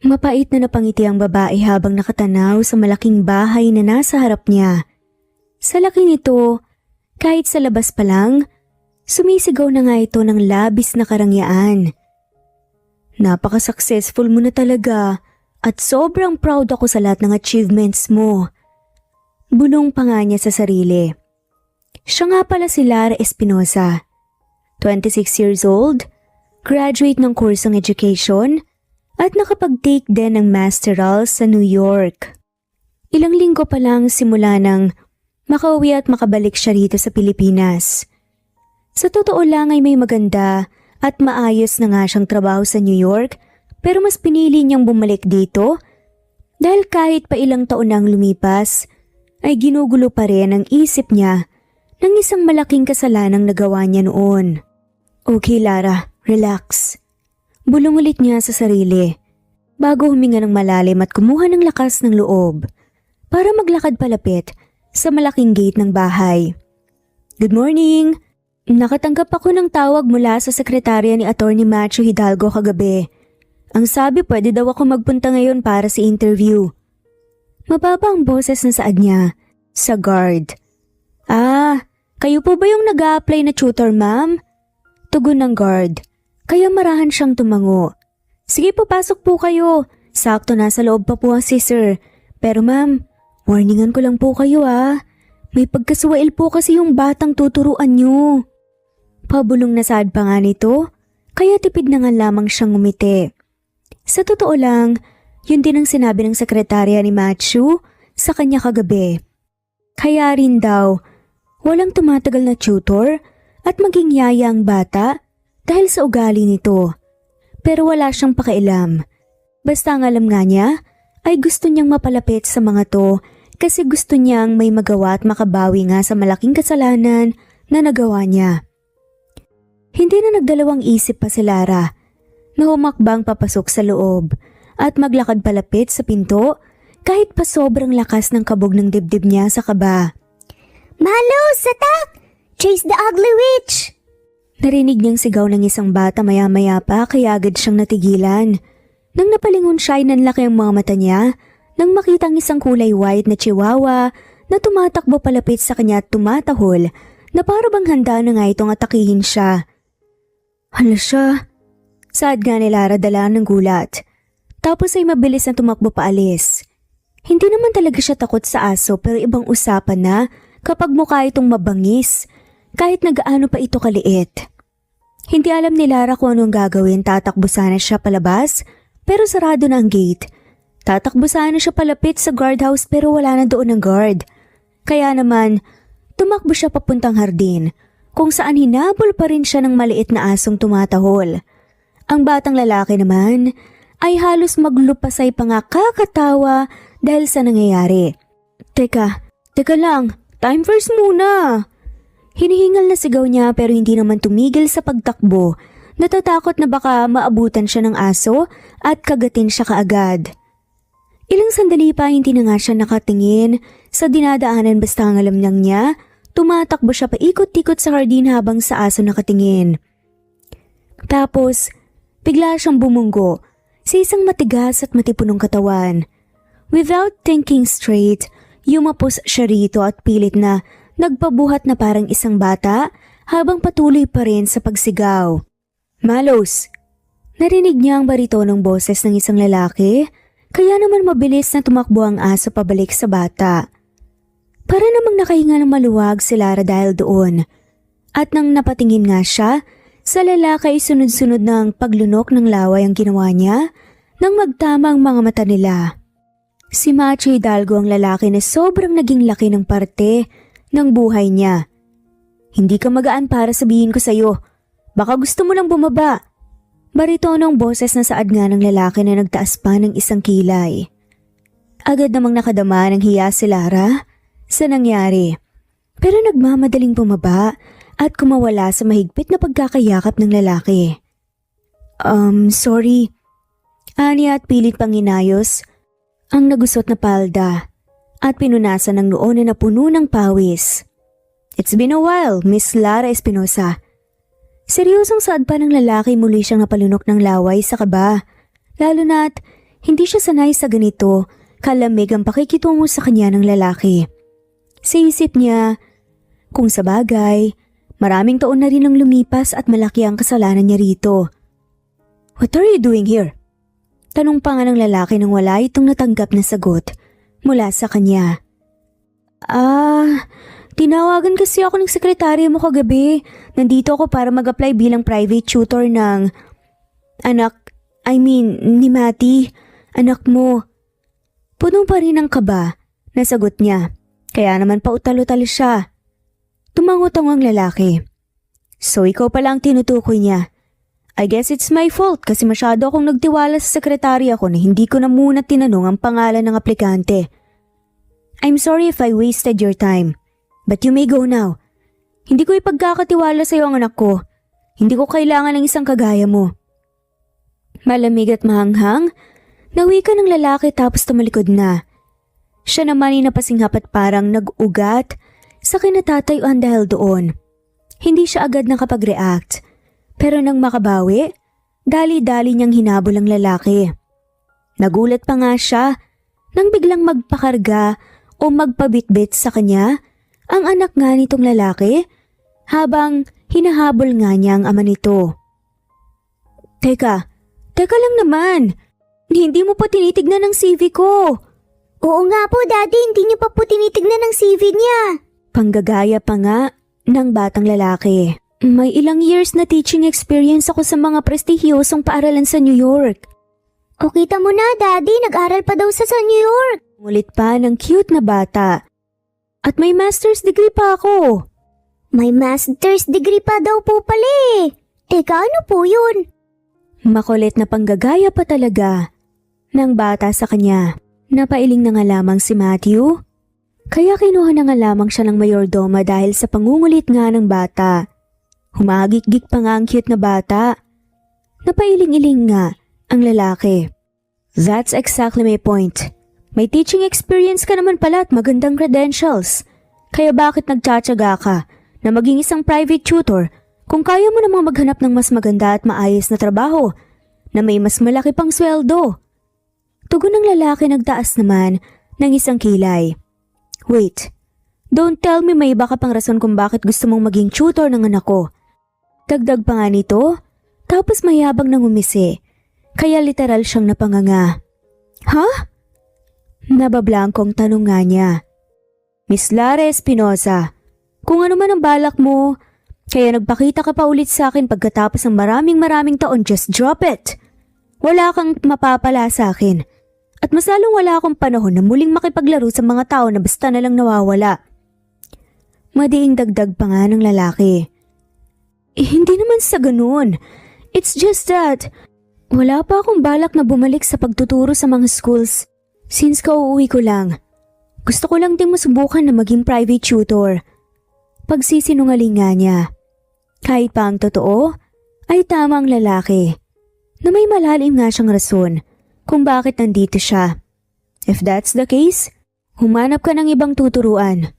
Mapait na napangiti ang babae habang nakatanaw sa malaking bahay na nasa harap niya. Sa laki nito, kahit sa labas pa lang, sumisigaw na nga ito ng labis na karangyaan. Napaka-successful mo na talaga at sobrang proud ako sa lahat ng achievements mo. Bulong pa nga niya sa sarili. Siya nga pala si Lara Espinosa, 26 years old, graduate ng kursong education, at nakapag-take din ng masterals sa New York. Ilang linggo pa lang simula nang makauwi at makabalik siya rito sa Pilipinas. Sa totoo lang ay may maganda at maayos na nga siyang trabaho sa New York, pero mas pinili niyang bumalik dito dahil kahit pa ilang taon nang lumipas ay ginugulo pa rin ang isip niya ng isang malaking kasalanang nagawa niya noon. Okay Lara, relax. Bulong ulit niya sa sarili bago huminga ng malalim at kumuha ng lakas ng loob para maglakad palapit sa malaking gate ng bahay. Good morning! Nakatanggap ako ng tawag mula sa sekretarya ni Atty. Macho Hidalgo kagabi. Ang sabi pwede daw ako magpunta ngayon para sa interview. Mababa ang boses na saad niya sa guard. Ah, kayo po ba yung nag-a-apply na tutor ma'am? Tugon ng guard. Kaya marahan siyang tumango. Sige po, pasok po kayo. Sakto nasa loob pa po si sir. Pero ma'am, warningan ko lang po kayo ah. May pagkaswail po kasi yung batang tuturuan nyo. Pabulong na saad pa nga nito, kaya tipid na nga lamang siyang ngumiti. Sa totoo lang, yun din ang sinabi ng sekretarya ni Machu sa kanya kagabi. Kaya rin daw, walang tumatagal na tutor at maging yaya ang bata dahil sa ugali nito. Pero wala siyang pakialam. Basta ang alam nga niya ay gusto niyang mapalapit sa mga to kasi gusto niyang may magawa at makabawi nga sa malaking kasalanan na nagawa niya. Hindi na nagdalawang isip pa si Lara na humakbang papasok sa loob at maglakad palapit sa pinto kahit pa sobrang lakas ng kabog ng dibdib niya sa kaba. Malos! Attack! Chase the ugly witch! Narinig niyang sigaw ng isang bata maya-maya pa kaya agad siyang natigilan. Nang napalingon siya ay nanlaki ang mga mata niya nang makitang isang kulay white na chihuahua na tumatakbo palapit sa kanya at tumatahol na para bang handa na nga itong atakihin siya. Hala siya! Saad nga ni Lara dala ng gulat. Tapos ay mabilis na tumakbo paalis. Hindi naman talaga siya takot sa aso pero ibang usapan na kapag mukha itong mabangis. Kahit nagaano pa ito kaliit. Hindi alam ni Lara kung anong gagawin, tatakbo sana siya palabas pero sarado na ang gate. Tatakbo sana siya palapit sa guardhouse pero wala na doon ang guard. Kaya naman, tumakbo siya papuntang hardin kung saan hinabol pa rin siya ng maliit na asong tumatahol. Ang batang lalaki naman ay halos maglupasay pa nga kakatawa dahil sa nangyayari. Teka lang, time first muna! Hinihingal na sigaw niya pero hindi naman tumigil sa pagtakbo. Natatakot na baka maabutan siya ng aso at kagatin siya kaagad. Ilang sandali pa hindi na nga siya nakatingin sa dinadaanan basta ang alam lang niya, tumatakbo siya paikot-ikot sa hardin habang sa aso nakatingin. Tapos, bigla siyang bumunggo sa isang matigas at matipunong katawan. Without thinking straight, yumapos siya rito at pilit na nagpabuhat na parang isang bata habang patuloy pa rin sa pagsigaw. Malos! Narinig niya ang baritonong boses ng isang lalaki, kaya naman mabilis na tumakbo ang aso pabalik sa bata. Para namang nakahinga ng maluwag si Lara dahil doon. At nang napatingin nga siya, sa lalaki ay sunod-sunod ng paglunok ng laway ang ginawa niya nang magtama ang mga mata nila. Si Macho Hidalgo ang lalaki na sobrang naging laki ng parte ng buhay niya. Hindi ka magaan para sabihin ko sa'yo. Baka gusto mo lang bumaba. Baritonong boses na saad nga ng lalaki na nagtaas pa ng isang kilay. Agad namang nakadama ng hiya si Lara sa nangyari. Pero nagmamadaling bumaba at kumawala sa mahigpit na pagkakayakap ng lalaki. Sorry. Anya at pilit pang inayos ang nagusot na palda at pinunasan ng noo na napuno ng pawis. It's been a while, Miss Lara Espinosa. Seryosong saad pa ng lalaki muli siyang napalunok ng laway sa kaba, lalo na't Hindi siya sanay sa ganito, kalamig ang pakikitungo sa kanya ng lalaki. Sa isip niya, kung sa bagay, maraming taon na rin ang lumipas at malaki ang kasalanan niya rito. "What are you doing here?" Tanong pa nga ng lalaki nang wala itong natanggap na sagot mula sa kanya. Tinawagan kasi ako ng sekretarya mo kagabi. Nandito ako para mag-apply bilang private tutor ng ni Mati, anak mo. Puno pa rin ang kaba, nasagot niya. Kaya naman pautalo-talo siya. Tumangot ang lalaki. "So ikaw pala ang tinutukoy niya. I guess it's my fault kasi masyado akong nagtiwala sa sekretarya ko na hindi ko na muna tinanong ang pangalan ng aplikante. I'm sorry if I wasted your time. But you may go now. Hindi ko ipagkakatiwala sa iyo ang anak ko. Hindi ko kailangan ng isang kagaya mo." Malamig at mahanghang, nawika ng lalaki tapos tumalikod na. Siya naman ay napasinghap at parang nag-ugat sa kinatatayuan dahil doon. Hindi siya agad nakapag-react. Pero nang makabawi, dali-dali niyang hinabol ang lalaki. Nagulat pa nga siya nang biglang magpakarga o magpabitbit sa kanya ang anak nga nitong lalaki habang hinahabol nga niya ang ama nito. Teka lang naman. Hindi mo pa tinitignan ang CV ko. Oo nga po, Daddy, hindi niyo pa po tinitignan ang CV niya. Panggagaya pa nga ng batang lalaki. May ilang years na teaching experience ako sa mga prestihiyosong paaralan sa New York. O kita mo na, Daddy, nag-aral pa daw sa New York. Ngulit pa ng cute na bata. At may master's degree pa ako. May master's degree pa daw po pala eh. Teka, ano po yun? Makulit na panggagaya pa talaga ng bata sa kanya. Napailing na nga lamang si Matthew. Kaya kinuha na nga lamang siya ng mayordoma dahil sa pangungulit nga ng bata. Humagik-gik pa nga ang cute na bata. Napailing-iling nga ang lalaki. That's exactly my point. May teaching experience ka naman pala at magandang credentials. Kaya bakit nagtsatsaga ka na maging isang private tutor kung kaya mo namang maghanap ng mas maganda at maayos na trabaho na may mas malaki pang sweldo? Tugon ng lalaki nagtaas naman ng isang kilay. Wait, don't tell me may iba ka pang rason kung bakit gusto mong maging tutor ng anak ko. Dagdag pa nga nito, tapos mayabang nang umisi, kaya literal siyang napanganga. Ha? Nabablangkong tanong nga niya. Miss Lara Espinosa, kung ano man ang balak mo, kaya nagpakita ka pa ulit sa akin pagkatapos ng maraming taon, just drop it. Wala kang mapapala sa akin. At mas lalong wala akong panahon na muling makipaglaro sa mga tao na basta na lang nawawala. Madiing dagdag pa nga ng lalaki. Hindi naman sa ganun. It's just that wala pa akong balak na bumalik sa pagtuturo sa mga schools. Since kauuwi ko lang, gusto ko lang din masubukan na maging private tutor. Pagsisinungaling nga niya. Kahit pa ang totoo, ay tama ang lalaki. Na may malalim nga siyang rason kung bakit nandito siya. If that's the case, humanap ka ng ibang tuturuan.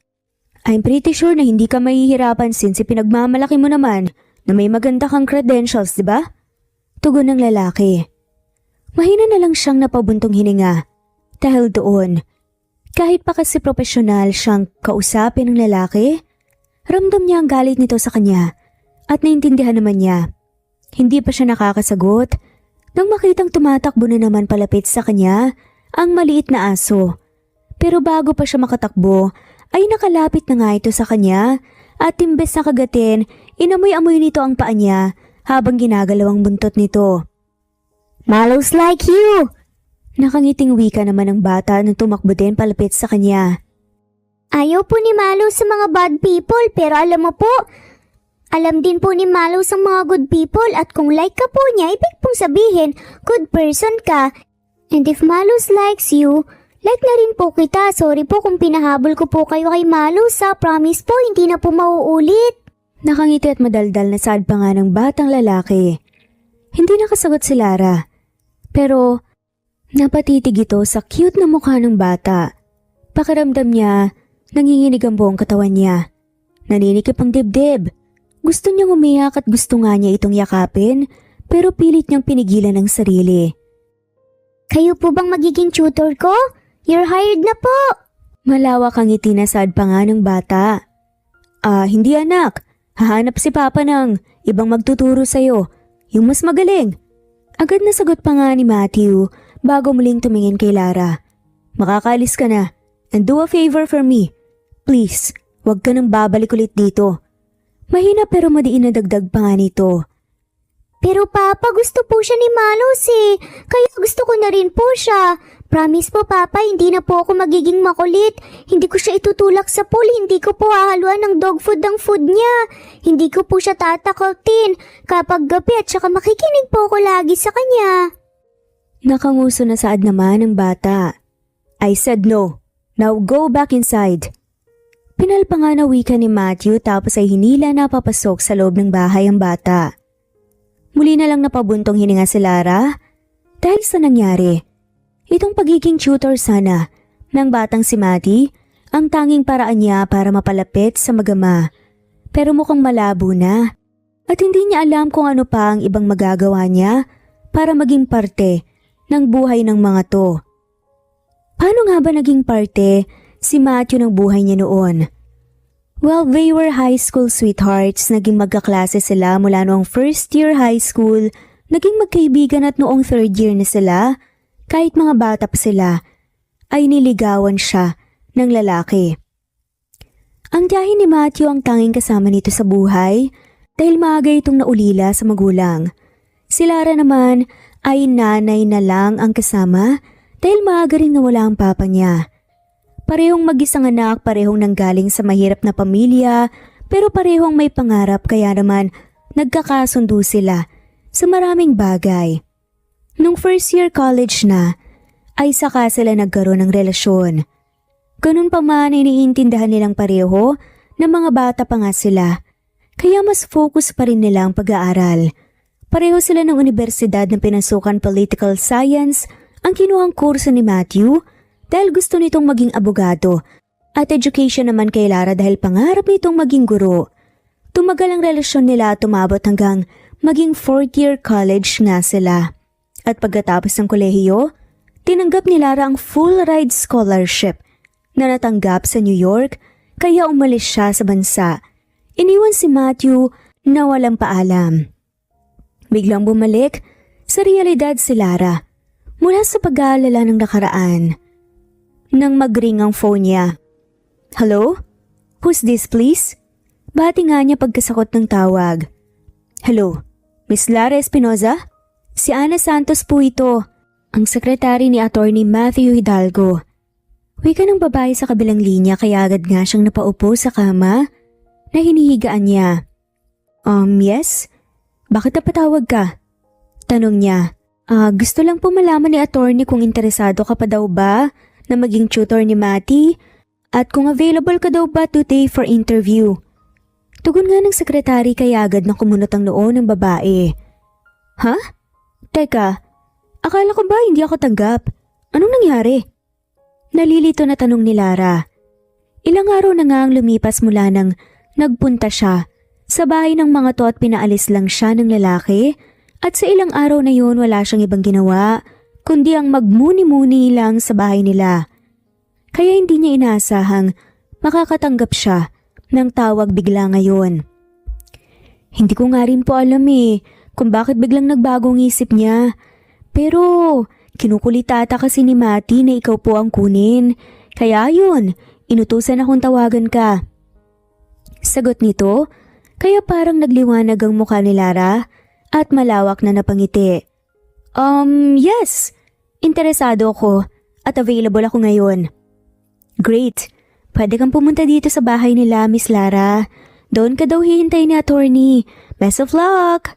I'm pretty sure na hindi ka mahihirapan since pinagmamalaki mo naman na may maganda kang credentials, di ba? Tugon ng lalaki. Mahina na lang siyang napabuntong hininga. Dahil doon, kahit pa kasi profesional siyang kausapin ng lalaki, ramdam niya ang galit nito sa kanya at naintindihan naman niya. Hindi pa siya nakakasagot nang makitang tumatakbo na naman palapit sa kanya ang maliit na aso. Pero bago pa siya makatakbo, ay nakalapit na nga ito sa kanya at imbes na kagatin, inamoy-amoy nito ang paa niya habang ginagalaw ang buntot nito. Malos like you! Nakangiting wika naman ng bata nang tumakbo din palapit sa kanya. Ayaw po ni Malo sa mga bad people pero alam mo po, alam din po ni Malo sa mga good people at kung like ka po niya, ibig pong sabihin, good person ka. And if Malos likes you, like na rin po kita. Sorry po kung pinahabol ko po kayo kay Malos sa promise po, hindi na po mauulit. Nakangiti at madaldal na saad pa nga ng batang lalaki. Hindi nakasagot si Lara. Pero napatitig ito sa cute na mukha ng bata. Pakiramdam niya, nanginginig ang buong katawan niya. Naninikip ang dibdib. Gusto niyang umiyak at gusto nga niya itong yakapin, pero pilit niyang pinigilan ang sarili. Kayo po bang magiging tutor ko? You're hired na po. Malawak ang ngiti na sad pa nga ng bata. Hindi anak. Hahanap si Papa ng ibang magtuturo sa'yo. Yung mas magaling. Agad na sagot pa nga ni Matthew bago muling tumingin kay Lara. Makakaalis ka na. And do a favor for me. Please, huwag ka nang babalik ulit dito. Mahina pero madiin na dagdag pa nga nito. Pero Papa, gusto po siya ni Malos eh. Kaya gusto ko na rin po siya. Promise po Papa, hindi na po ako magiging makulit. Hindi ko siya itutulak sa pool. Hindi ko po hahaluan ng dog food ang food niya. Hindi ko po siya tatakotin kapag gabi at saka makikinig po ako lagi sa kanya. Nakanguso na saad naman ng bata. I said no. Now go back inside. Pinalpa nga na wika ni Matthew tapos ay hinila na papasok sa loob ng bahay ang bata. Muli na lang napabuntong hininga si Lara dahil sa nangyari. Itong pagiging tutor sana ng batang si Matty ang tanging paraan niya para mapalapit sa magama. Pero mukhang malabo na at hindi niya alam kung ano pa ang ibang magagawa niya para maging parte ng buhay ng mga to. Paano nga ba naging parte si Matthew ng buhay niya noon? Well, they were high school sweethearts. Naging magkaklase sila mula noong first year high school. Naging magkaibigan at noong third year na sila, kahit mga bata pa sila, ay niligawan siya ng lalaki. Ang tiyahin ni Matthew ang tanging kasama nito sa buhay dahil maaga itong naulila sa magulang. Si Lara naman ay nanay na lang ang kasama dahil maaga rin nawala ang papa niya. Parehong mag-isang anak, parehong nanggaling sa mahirap na pamilya, pero parehong may pangarap kaya naman nagkakasundo sila sa maraming bagay. Nung first year college na, ay saka sila nagkaroon ng relasyon. Ganun pa man ay iniintindihan nilang pareho na mga bata pa nga sila, kaya mas focus pa rin nila ang pag-aaral. Pareho sila ng universidad na pinasukan political science ang kinuhang kurso ni Matthew, dahil gusto nitong maging abogado at education naman kay Lara dahil pangarap nitong maging guro. Tumagal ang relasyon nila at tumabot hanggang maging 4th year college nga sila. At pagkatapos ng kolehiyo, tinanggap ni Lara ang full ride scholarship na natanggap sa New York kaya umalis siya sa bansa. Iniwan si Matthew na walang paalam. Biglang bumalik sa realidad si Lara mula sa pag-aalala ng nakaraan. Nang mag-ring ang phone niya. Hello? Who's this please? Bati nga niya pagkasakot ng tawag. Hello, Miss Lara Espinoza? Si Ana Santos po ito, ang sekretary ni Attorney Matthew Hidalgo. Wika ng babae sa kabilang linya kaya agad nga siyang napaupo sa kama na hinihigaan niya. Yes? Bakit napatawag ka? Tanong niya. Gusto lang po malaman ni Attorney kung interesado ka pa daw ba na maging tutor ni Matty at kung available ka daw ba today for interview. Tugon nga ng sekretary kaya agad na kumunot ang noo ng babae. Ha? Teka, akala ko ba hindi ako tanggap? Anong nangyari? Nalilito na tanong ni Lara. Ilang araw na nga ang lumipas mula nang nagpunta siya sa bahay ng mga to at pinaalis lang siya ng lalaki at sa ilang araw na yun wala siyang ibang ginawa kundi ang magmuni-muni lang sa bahay nila. Kaya hindi niya inaasahang makakatanggap siya ng tawag bigla ngayon. Hindi ko nga rin po alam kung bakit biglang nagbagong isip niya. Pero kinukulitata kasi ni Matty na ikaw po ang kunin. Kaya yun, inutusan akong tawagan ka. Sagot nito, kaya parang nagliwanag ang mukha ni Lara at malawak na napangiti. Yes. Interesado ako at available ako ngayon. Great. Pwede kang pumunta dito sa bahay nila, Miss Lara. Doon ka daw hihintay ni Attorney. Best of luck!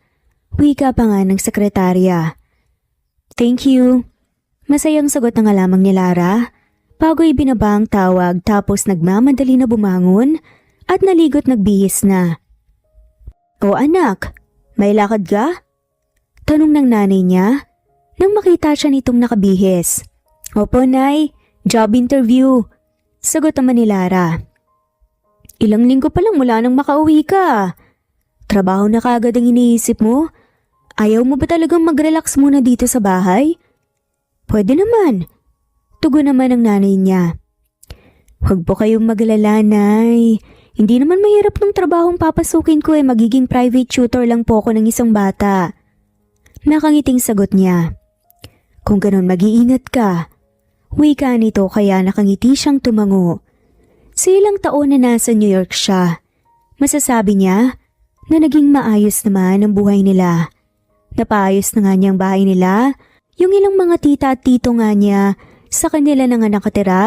Wika pa nga ng sekretarya. Thank you. Masayang sagot na nga lamang ni Lara. Bago ibinaba ang tawag tapos nagmamadali na bumangon at naligot nagbihis na. O anak, may lakad ka? Tanong ng nanay niya nang makita siya nitong nakabihis. Opo, Nay. Job interview. Sagot naman ni Lara. Ilang linggo pa lang mula nang makauwi ka. Trabaho na kaagad ang iniisip mo? Ayaw mo ba talagang mag-relax muna dito sa bahay? Pwede naman. Tugon naman ang nanay niya. Huwag po kayong magalala, Nay. Hindi naman mahirap ng trabahong papasukin ko magiging private tutor lang po ako ng isang bata. Nakangiting sagot niya. Kung ganon mag-iingat ka. Wika nito kaya nakangiti siyang tumango. Sa ilang taon na nasa New York siya, masasabi niya na naging maayos naman ang buhay nila. Napaayos na nga niyang bahay nila, yung ilang mga tita at tito nga niya sa kanila na nga nakatira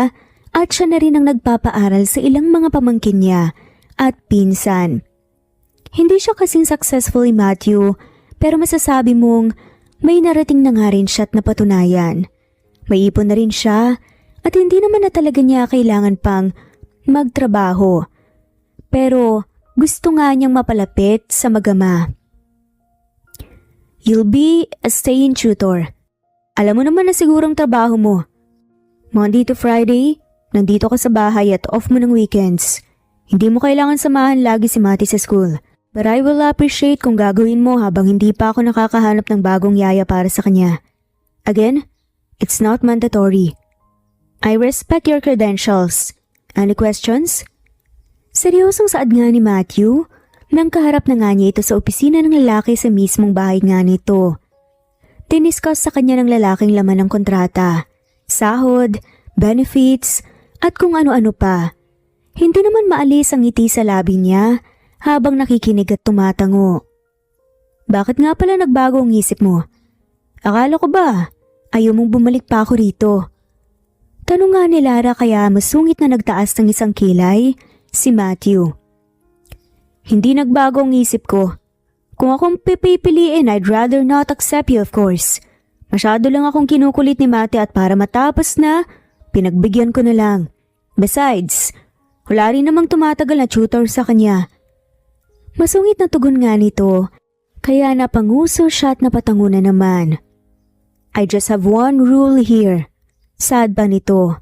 at siya na rin ang nagpapaaral sa ilang mga pamangkin niya at pinsan. Hindi siya kasing successful ni Matthew pero masasabi mong may narating na nga rin siya at napatunayan. May ipon na rin siya at hindi naman na talaga niya kailangan pang magtrabaho. Pero gusto nga niyang mapalapit sa magama. You'll be a stay-in tutor. Alam mo naman na sigurong trabaho mo. Monday to Friday, nandito ka sa bahay at off mo ng weekends. Hindi mo kailangan samahan lagi si Mati sa school. But I will appreciate kung gagawin mo habang hindi pa ako nakakahanap ng bagong yaya para sa kanya. Again, it's not mandatory. I respect your credentials. Any questions? Seryosong saad nga ni Matthew nang kaharap na nga niya ito sa opisina ng lalaki sa mismong bahay nga nito. Diniscuss sa kanya ng lalaking laman ng kontrata, sahod, benefits, at kung ano-ano pa. Hindi naman maalis ang ngiti sa labi niya habang nakikinig at tumatango. Bakit nga pala nagbago ang isip mo? Akala ko ba ayaw mong bumalik pa ako rito? Tanong nga ni Lara kaya masungit na nagtaas ng isang kilay si Matthew. Hindi nagbago ang isip ko. Kung akong pipiliin, I'd rather not accept you of course. Masyado lang akong kinukulit ni Mate at para matapos na, pinagbigyan ko na lang. Besides, wala rin namang tumatagal na tutor sa kanya. Masungit na tugon nga nito, kaya napanguso siya at napatango na naman. I just have one rule here. Sad ba nito?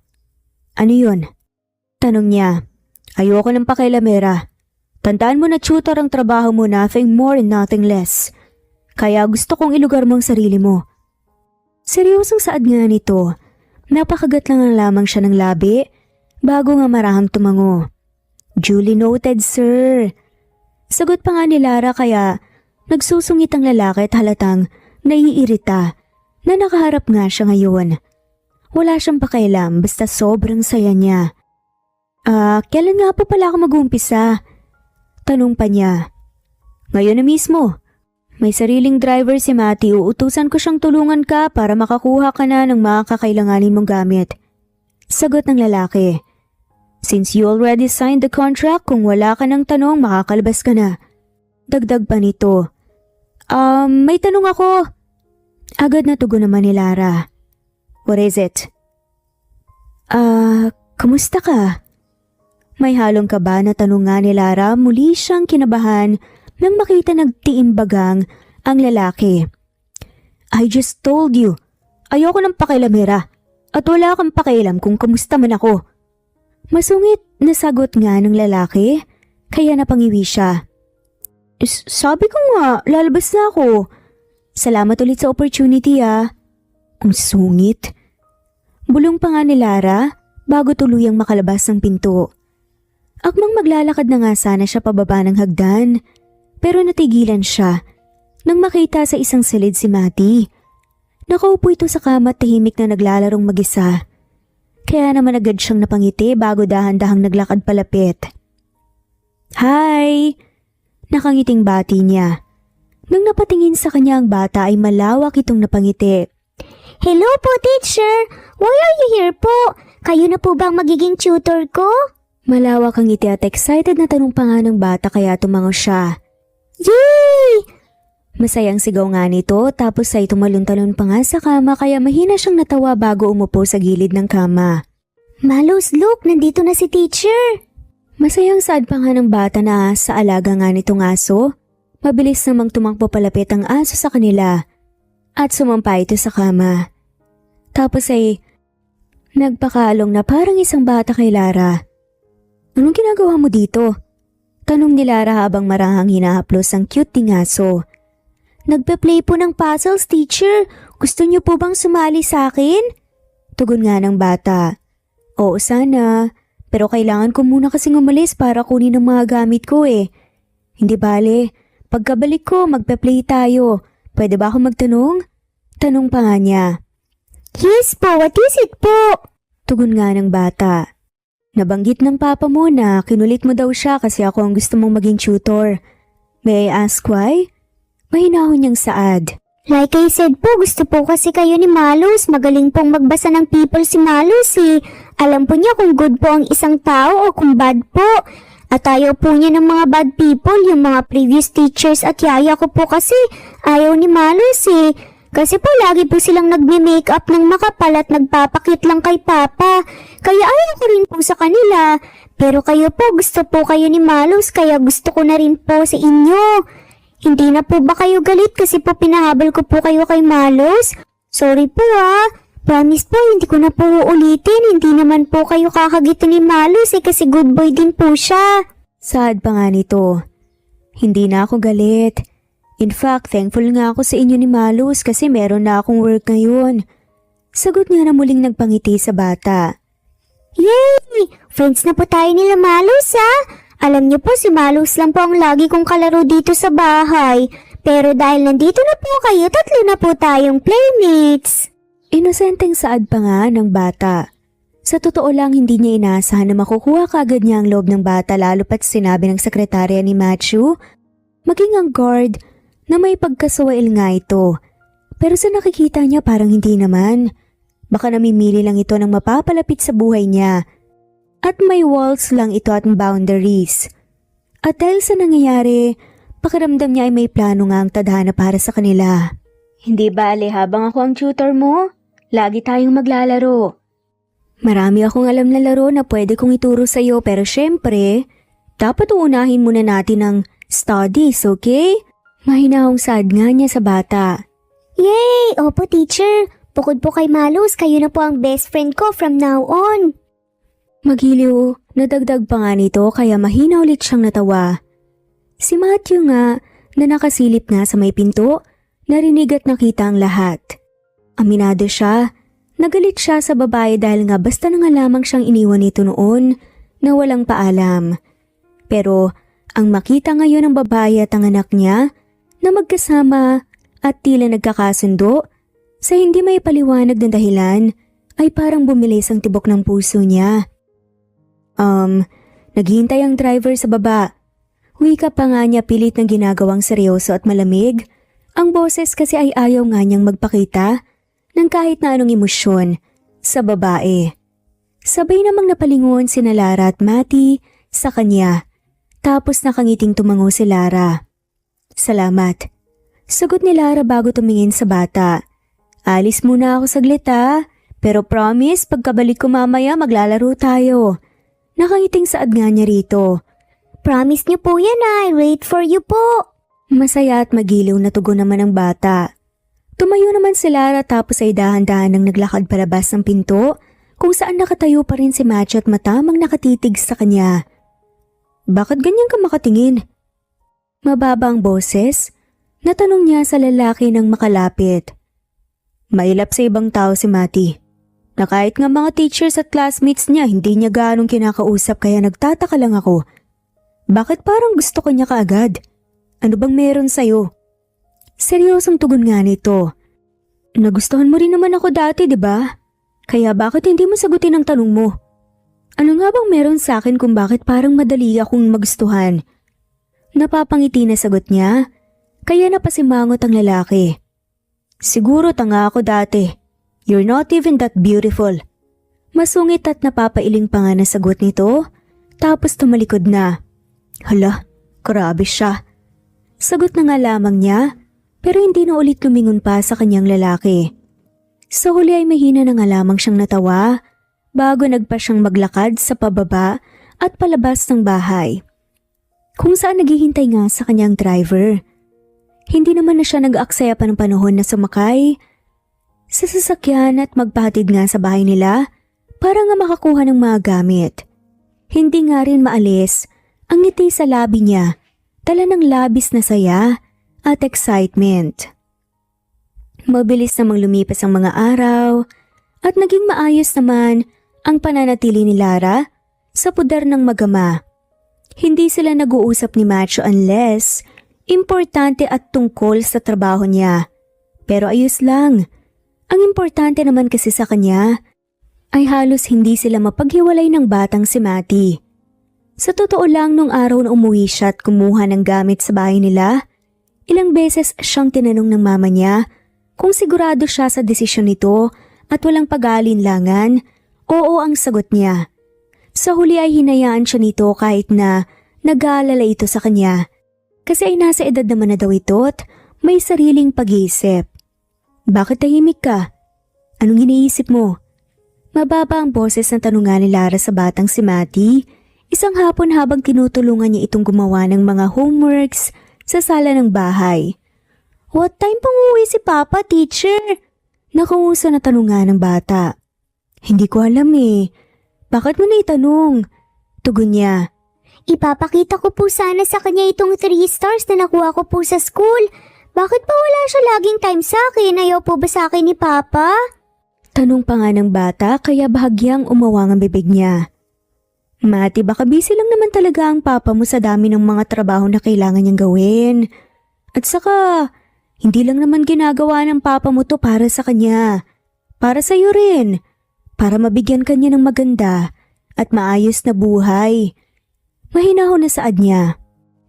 Ano yun? Tanong niya. Ayoko ng pakailamera. Tandaan mo na tutor ang trabaho mo, nothing more and nothing less. Kaya gusto kong ilugar mo ang sarili mo. Seryosong saad nga nito. Napakagat lang lamang siya ng labi bago nga marahang tumango. Duly noted, sir. Sagot pa nga ni Lara kaya nagsusungit ang lalaki at halatang naiirita na nakaharap nga siya ngayon. Wala siyang pakialam basta sobrang saya niya. Kailan nga po pala ako mag-uumpisa? Tanong pa niya. Ngayon na mismo. May sariling driver si Mati, uutusan ko siyang tulungan ka para makakuha ka na ng mga kakailanganin mong gamit. Sagot ng lalaki. Since you already signed the contract, kung wala ka ng tanong, makakalabas ka na. Dagdag pa nito. May tanong ako. Agad na tugon naman ni Lara. What is it? Kamusta ka? May halong kaba na tanong nga ni Lara, muli siyang kinabahan nang makita nagtiimbagang ang lalaki. I just told you, ayoko ng pakialamera at wala kang pakialam kung kamusta man ako. Masungit na sagot nga ng lalaki, kaya napangiwi siya. Sabi ko nga, lalabas na ako. Salamat ulit sa opportunity Ang sungit. Bulong pa nga ni Lara bago tuluyang makalabas ng pinto. Akmang maglalakad na nga sana siya pababa ng hagdan, pero natigilan siya nang makita sa isang silid si Mati. Nakaupo ito sa kama at tahimik na naglalarong mag-isa. Kaya naman agad siyang napangiti bago dahan-dahang naglakad palapit. Hi! Nakangiting bati niya. Nang napatingin sa kanya ang bata ay malawak itong napangiti. Hello po, teacher! Why are you here po? Kayo na po ba ang magiging tutor ko? Malawak ang ngiti at excited na tanong pa nga ng bata kaya tumango siya. Yay! Masayang sigaw nga nito tapos ay tumalon-talon pa nga sa kama kaya mahina siyang natawa bago umupo sa gilid ng kama. Malos, look, nandito na si teacher. Masayang saad pa nga ng bata na sa alaga nga nitong aso. Mabilis namang tumakbo palapit ang aso sa kanila at sumampa ito sa kama. Tapos ay nagpakalong na parang isang bata kay Lara. Anong ginagawa mo dito? Tanong ni Lara habang marahang hinahaplos ang cute ding aso. Nagpe-play po ng puzzles, teacher. Gusto niyo po bang sumali sa akin? Tugon nga ng bata. Oo sana, pero kailangan ko muna kasing umalis para kunin ang mga gamit ko eh. Hindi bale, pagkabalik ko magpe-play tayo. Pwede ba ako magtanong? Tanong pa nga niya. Yes po, what is it po? Tugon nga ng bata. Nabanggit ng papa mo na kinulit mo daw siya kasi ako ang gusto mong maging tutor. May I ask why? Mahinahon niyang saad. Like I said po, gusto po kasi kayo ni Malus. Magaling pong magbasa ng people si Malus eh. Alam po niya kung good po ang isang tao o kung bad po. At ayaw po niya ng mga bad people, yung mga previous teachers at yaya ko po kasi ayaw ni Malus eh. Kasi po lagi po silang nagme-makeup ng makapal at nagpapakit lang kay Papa. Kaya ayaw ko rin po sa kanila. Pero kayo po, gusto po kayo ni Malus kaya gusto ko na rin po sa inyo. Hindi na po ba kayo galit kasi po pinahabol ko po kayo kay Malus? Sorry po ah. Promise po, hindi ko na po uulitin. Hindi naman po kayo kakagito ni Malus eh kasi good boy din po siya. Saad pa nga nito. Hindi na ako galit. In fact, thankful nga ako sa inyo ni Malus kasi meron na akong work ngayon. Sagot niya na muling nagpangiti sa bata. Yay! Friends na po tayo nila Malus ha? Alam niyo po si Malus lang po ang lagi kong kalaro dito sa bahay. Pero dahil nandito na po kayo, tatlo na po tayong playmates. Inosenteng saad pa nga ng bata. Sa totoo lang hindi niya inaasahan na makukuha kaagad niya ang loob ng bata lalo pat sinabi ng sekretarya ni Matthew, maging ang guard na may pagkasuwail nga ito. Pero sa nakikita niya parang hindi naman. Baka namimili lang ito ng mapapalapit sa buhay niya. At may walls lang ito at boundaries. At dahil sa nangyayari, pakiramdam niya ay may plano nga ang tadhana para sa kanila. Hindi bale habang ako ang tutor mo, lagi tayong maglalaro. Marami akong alam na laro na pwede kong ituro sa iyo pero syempre, dapat uunahin muna natin ang studies, okay? Mahinahong saad nga niya sa bata. Yay! Opo teacher, bukod po kay Malus, kayo na po ang best friend ko from now on. Magiliw, nadagdag pa nga nito kaya mahina ulit siyang natawa. Si Matthew nga na nakasilip nga sa may pinto, narinig at nakita ang lahat. Aminado siya, nagalit siya sa babae dahil nga basta na nga lamang siyang iniwan nito noon na walang paalam. Pero ang makita ngayon ng babae at ang anak niya na magkasama at tila nagkakasundo sa hindi may paliwanag na dahilan ay parang bumilis ang tibok ng puso niya. Naghihintay ang driver sa baba. Wika pa nga niya pilit na ginagawang seryoso at malamig. Ang boses kasi ay ayaw nga niyang magpakita ng kahit na anong emosyon sa babae. Sabay namang napalingon sina Lara at Matty sa kanya. Tapos nakangiting tumango si Lara. Salamat. Sagot ni Lara bago tumingin sa bata. Alis muna ako saglit pero promise pagkabalik ko mamaya maglalaro tayo. Nakangiting saad nga niya rito. Promise niyo po yan I wait for you po. Masaya at magiliw na tugon naman ng bata. Tumayo naman si Lara tapos ay dahan-dahan nang naglakad palabas ng pinto kung saan nakatayo pa rin si Matthew at matamang nakatitig sa kanya. Bakit ganyan ka makatingin? Mababa ang boses, natanong niya sa lalaki nang makalapit. Mailap sa ibang tao si Matty. Na kahit nga mga teachers at classmates niya hindi niya gaanong kinakausap kaya nagtataka lang ako. Bakit parang gusto ko niya kaagad? Ano bang meron sa'yo? Seryosong tugon nga nito. Nagustuhan mo rin naman ako dati, di ba? Kaya bakit hindi mo sagutin ang tanong mo? Ano nga bang meron sa akin kung bakit parang madali akong magustuhan? Napapangiti na sagot niya, kaya napasimangot ang lalaki. Siguro tanga ako dati. You're not even that beautiful. Masungit at napapailing pa nga na sagot nito, tapos tumalikod na. Hala, grabe siya. Sagot na nga lamang niya, pero hindi na ulit lumingon pa sa kanyang lalaki. Sa huli ay mahina na nga lamang siyang natawa, bago nagpa siyang maglakad sa pababa at palabas ng bahay. Kung saan naghihintay nga sa kanyang driver. Hindi naman na siya nag-aksaya pa ng panahon na sumakay sa sasakyan at magpahatid nga sa bahay nila para nga makakuha ng mga gamit. Hindi nga rin maalis ang ngiti sa labi niya, tala ng labis na saya at excitement. Mabilis namang lumipas ang mga araw at naging maayos naman ang pananatili ni Lara sa pudar ng magama. Hindi sila nag-uusap ni Matthew unless importante at tungkol sa trabaho niya. Pero ayos lang. Ang importante naman kasi sa kanya ay halos hindi sila mapaghiwalay ng batang si Matty. Sa totoo lang, nung araw na umuwi siya at kumuha ng gamit sa bahay nila, ilang beses siyang tinanong ng mama niya kung sigurado siya sa desisyon nito at walang pag-aalinlangan. Oo ang sagot niya. Sa huli ay hinayaan siya nito kahit na nag-aalala ito sa kanya. Kasi ay nasa edad naman na daw ito at may sariling pag-iisip. Bakit tahimik ka? Anong iniisip mo? Mababa ang boses na tanungan ni Lara sa batang si Matty, isang hapon habang tinutulungan niya itong gumawa ng mga homeworks sa sala ng bahay. What time pang uwi si Papa, teacher? Nakanguso na tanungan ng bata. Hindi ko alam eh. Bakit mo na itanong? Tugon niya. Ipapakita ko po sana sa kanya itong 3 stars na nakuha ko po sa school. Bakit pa wala siya laging time sa akin? Ayaw po ba sa akin ni Papa? Tanong pa nga ng bata kaya bahagyang umawang ang bibig niya. Matty, baka busy lang naman talaga ang papa mo sa dami ng mga trabaho na kailangan niyang gawin. At saka, hindi lang naman ginagawa ng papa mo to para sa kanya. Para sa'yo rin. Para mabigyan kanya ng maganda at maayos na buhay. Mahinahon na saad niya.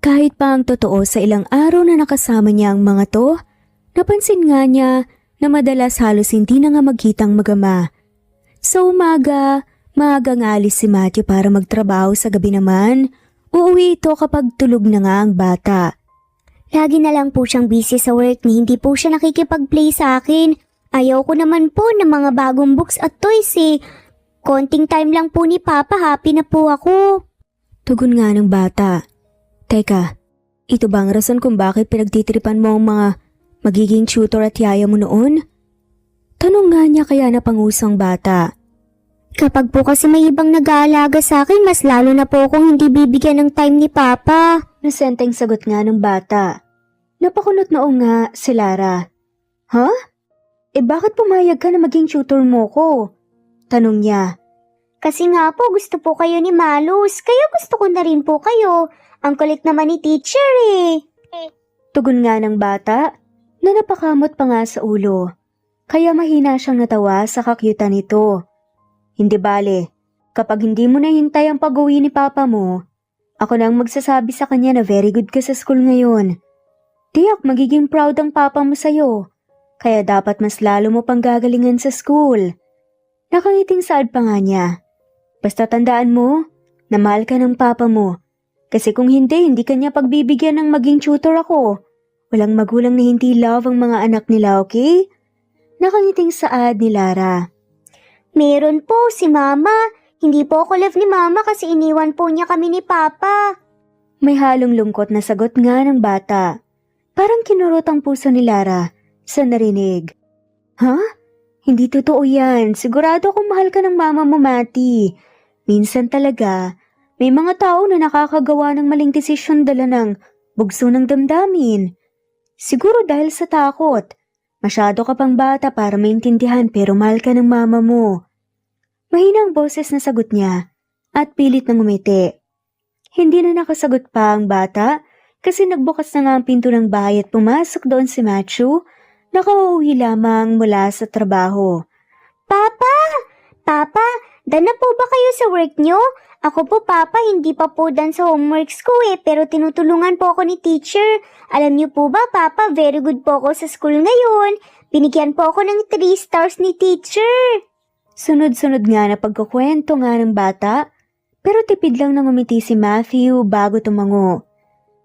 Kahit pa ang totoo sa ilang araw na nakasama niya ang mga to, napansin nga niya na madalas halos hindi na nga magkitang magama. Sa umaga, maagang alis si Matthew para magtrabaho, sa gabi naman, uuwi ito kapag tulog na nga ang bata. Lagi na lang po siyang busy sa work ni hindi po siya nakikipag-play sa akin. Ayaw ko naman po ng mga bagong books at toys eh. Konting time lang po ni Papa, happy na po ako. Tugon nga ng bata. Teka, ito ba ang rason kung bakit pinagtitripan mo ang mga magiging tutor at yaya mo noon? Tanong nga niya kaya napangusang bata. Kapag po kasi may ibang nag-aalaga sa akin, mas lalo na po akong hindi bibigyan ng time ni Papa. Nasenteng sagot nga ng bata. Napakunot noong nga si Lara. Ha? Bakit pumayag ka na maging tutor mo ko? Tanong niya. Kasi nga po gusto po kayo ni Malus, kaya gusto ko na rin po kayo. Ang kulit naman ni teacher eh. Tugon nga ng bata na napakamot pa nga sa ulo. Kaya mahina siyang natawa sa kakyutan nito. Hindi bale, kapag hindi mo nahintay ang pag-uwi ni Papa mo, ako na ang magsasabi sa kanya na very good ka sa school ngayon. Tiyak magiging proud ang Papa mo sa'yo, kaya dapat mas lalo mo pang gagalingan sa school. Nakangiting saad pa nga niya. Basta tandaan mo na mahal ka ng Papa mo. Kasi kung hindi kanya pagbibigyan ng maging tutor ako. Walang magulang na hindi love ang mga anak nila, okay? Nakangiting saad ni Lara. Meron po si Mama. Hindi po ako love ni Mama kasi iniwan po niya kami ni Papa. May halong lungkot na sagot nga ng bata. Parang kinurot ang puso ni Lara sa narinig. Ha? Hindi totoo yan. Sigurado akong mahal ka ng mama mo, Matty. Minsan talaga, may mga tao na nakakagawa ng maling desisyon dala ng bugso ng damdamin. Siguro dahil sa takot. Masyado ka pang bata para maintindihan pero mahal ka ng mama mo. Mahina ang boses na sagot niya at pilit na ngumiti. Hindi na nakasagot pa ang bata kasi nagbukas na nga ang pinto ng bahay at pumasok doon si Matthew. Nakauwi lamang mula sa trabaho. Papa! Papa, done na po ba kayo sa work nyo? Ako po, Papa, hindi pa po done sa homeworks ko pero tinutulungan po ako ni teacher. Alam niyo po ba, Papa, very good po ako sa school ngayon. Binigyan po ako ng 3 stars ni teacher. Sunod-sunod nga na pagkukwento nga ng bata, pero tipid lang nang umiti si Matthew bago tumango.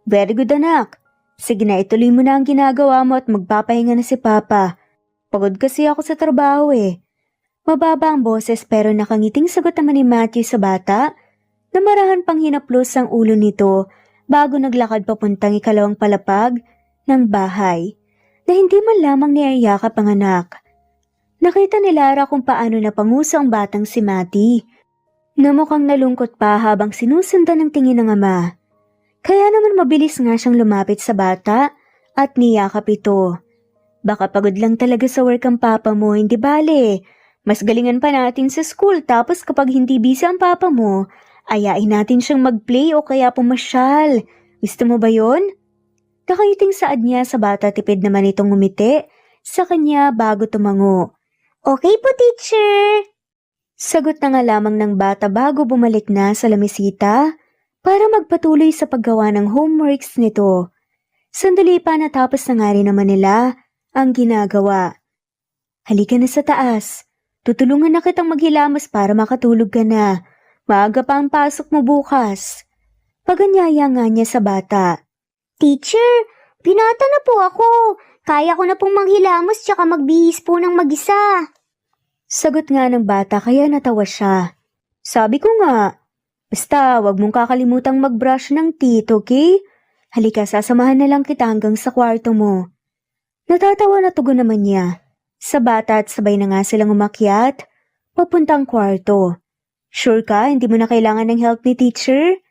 Very good anak. Sige na, ituloy mo na ang ginagawa mo at magpapahinga na si Papa. Pagod kasi ako sa trabaho Mababa ang boses pero nakangiting sagot naman ni Matthew sa bata na marahan pang hinaplos ang ulo nito bago naglakad papuntang ikalawang palapag ng bahay na hindi man lamang niyayakap ang anak. Nakita ni Lara kung paano napanguso ang batang si Matty na mukhang nalungkot pa habang sinusundan ng tingin ng ama. Kaya naman mabilis nga siyang lumapit sa bata at niyakap ito. Baka pagod lang talaga sa work ang papa mo, hindi bale. Mas galingan pa natin sa school tapos kapag hindi busy ang papa mo, ayain natin siyang mag-play o kaya pumasyal. Gusto mo ba yon? Nakayiting saad niya sa bata, tipid naman itong ngumiti sa kanya bago tumango. Okay po, teacher. Sagot na nga lamang ng bata bago bumalik na sa lamesita para magpatuloy sa paggawa ng homeworks nito. Sandali pa natapos na nga rin naman nila ang ginagawa. Halika na sa taas. Tutulungan na kitang maghilamos para makatulog ka na. Maaga pa ang pasok mo bukas. Paganyaya nga niya sa bata. Teacher, binata na po ako. Kaya ko na pong maghilamos tsaka magbihis po ng mag-isa. Sagot nga ng bata kaya natawa siya. Sabi ko nga, basta wag mong kakalimutang mag-brush ng teeth, okay? Halika, sasamahan na lang kita hanggang sa kwarto mo. Natatawa na tugon naman niya. Sa bata at sabay na nga silang umakyat, papuntang kwarto. Sure ka, hindi mo na kailangan ng help ni teacher?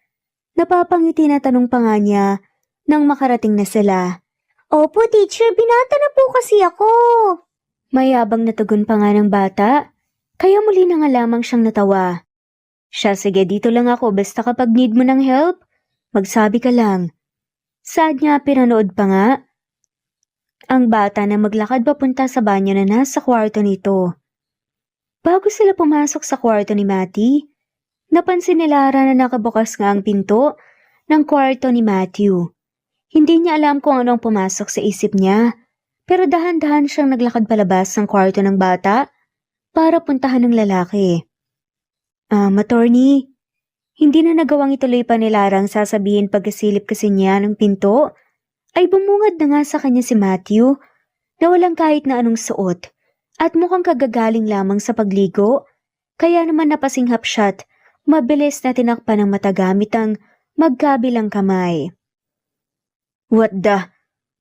Napapangiti na tanong pa nga niya nang makarating na sila. Opo, teacher, binata na po kasi ako. Mayabang na tugon pa nga ng bata, kaya muli na nga lamang siyang natawa. Siya, sige dito lang ako basta kapag need mo ng help, magsabi ka lang. Saad niya pinanood pa nga ang bata na maglakad papunta sa banyo na nasa kwarto nito. Bago sila pumasok sa kwarto ni Matty, napansin ni Lara na nakabukas nga ang pinto ng kwarto ni Matthew. Hindi niya alam kung anong pumasok sa isip niya, pero dahan-dahan siyang naglakad palabas ng kwarto ng bata para puntahan ng lalaki. Attorney, hindi na nagawang ituloy pa ni Lara ang sasabihin pagkasilip kasi niya ng pinto, ay bumungad na nga sa kanya si Matthew na walang kahit na anong suot at mukhang kagagaling lamang sa pagligo, kaya naman napasinghap siya't mabilis na tinakpan ng mata gamit ang magkabilang kamay. What the?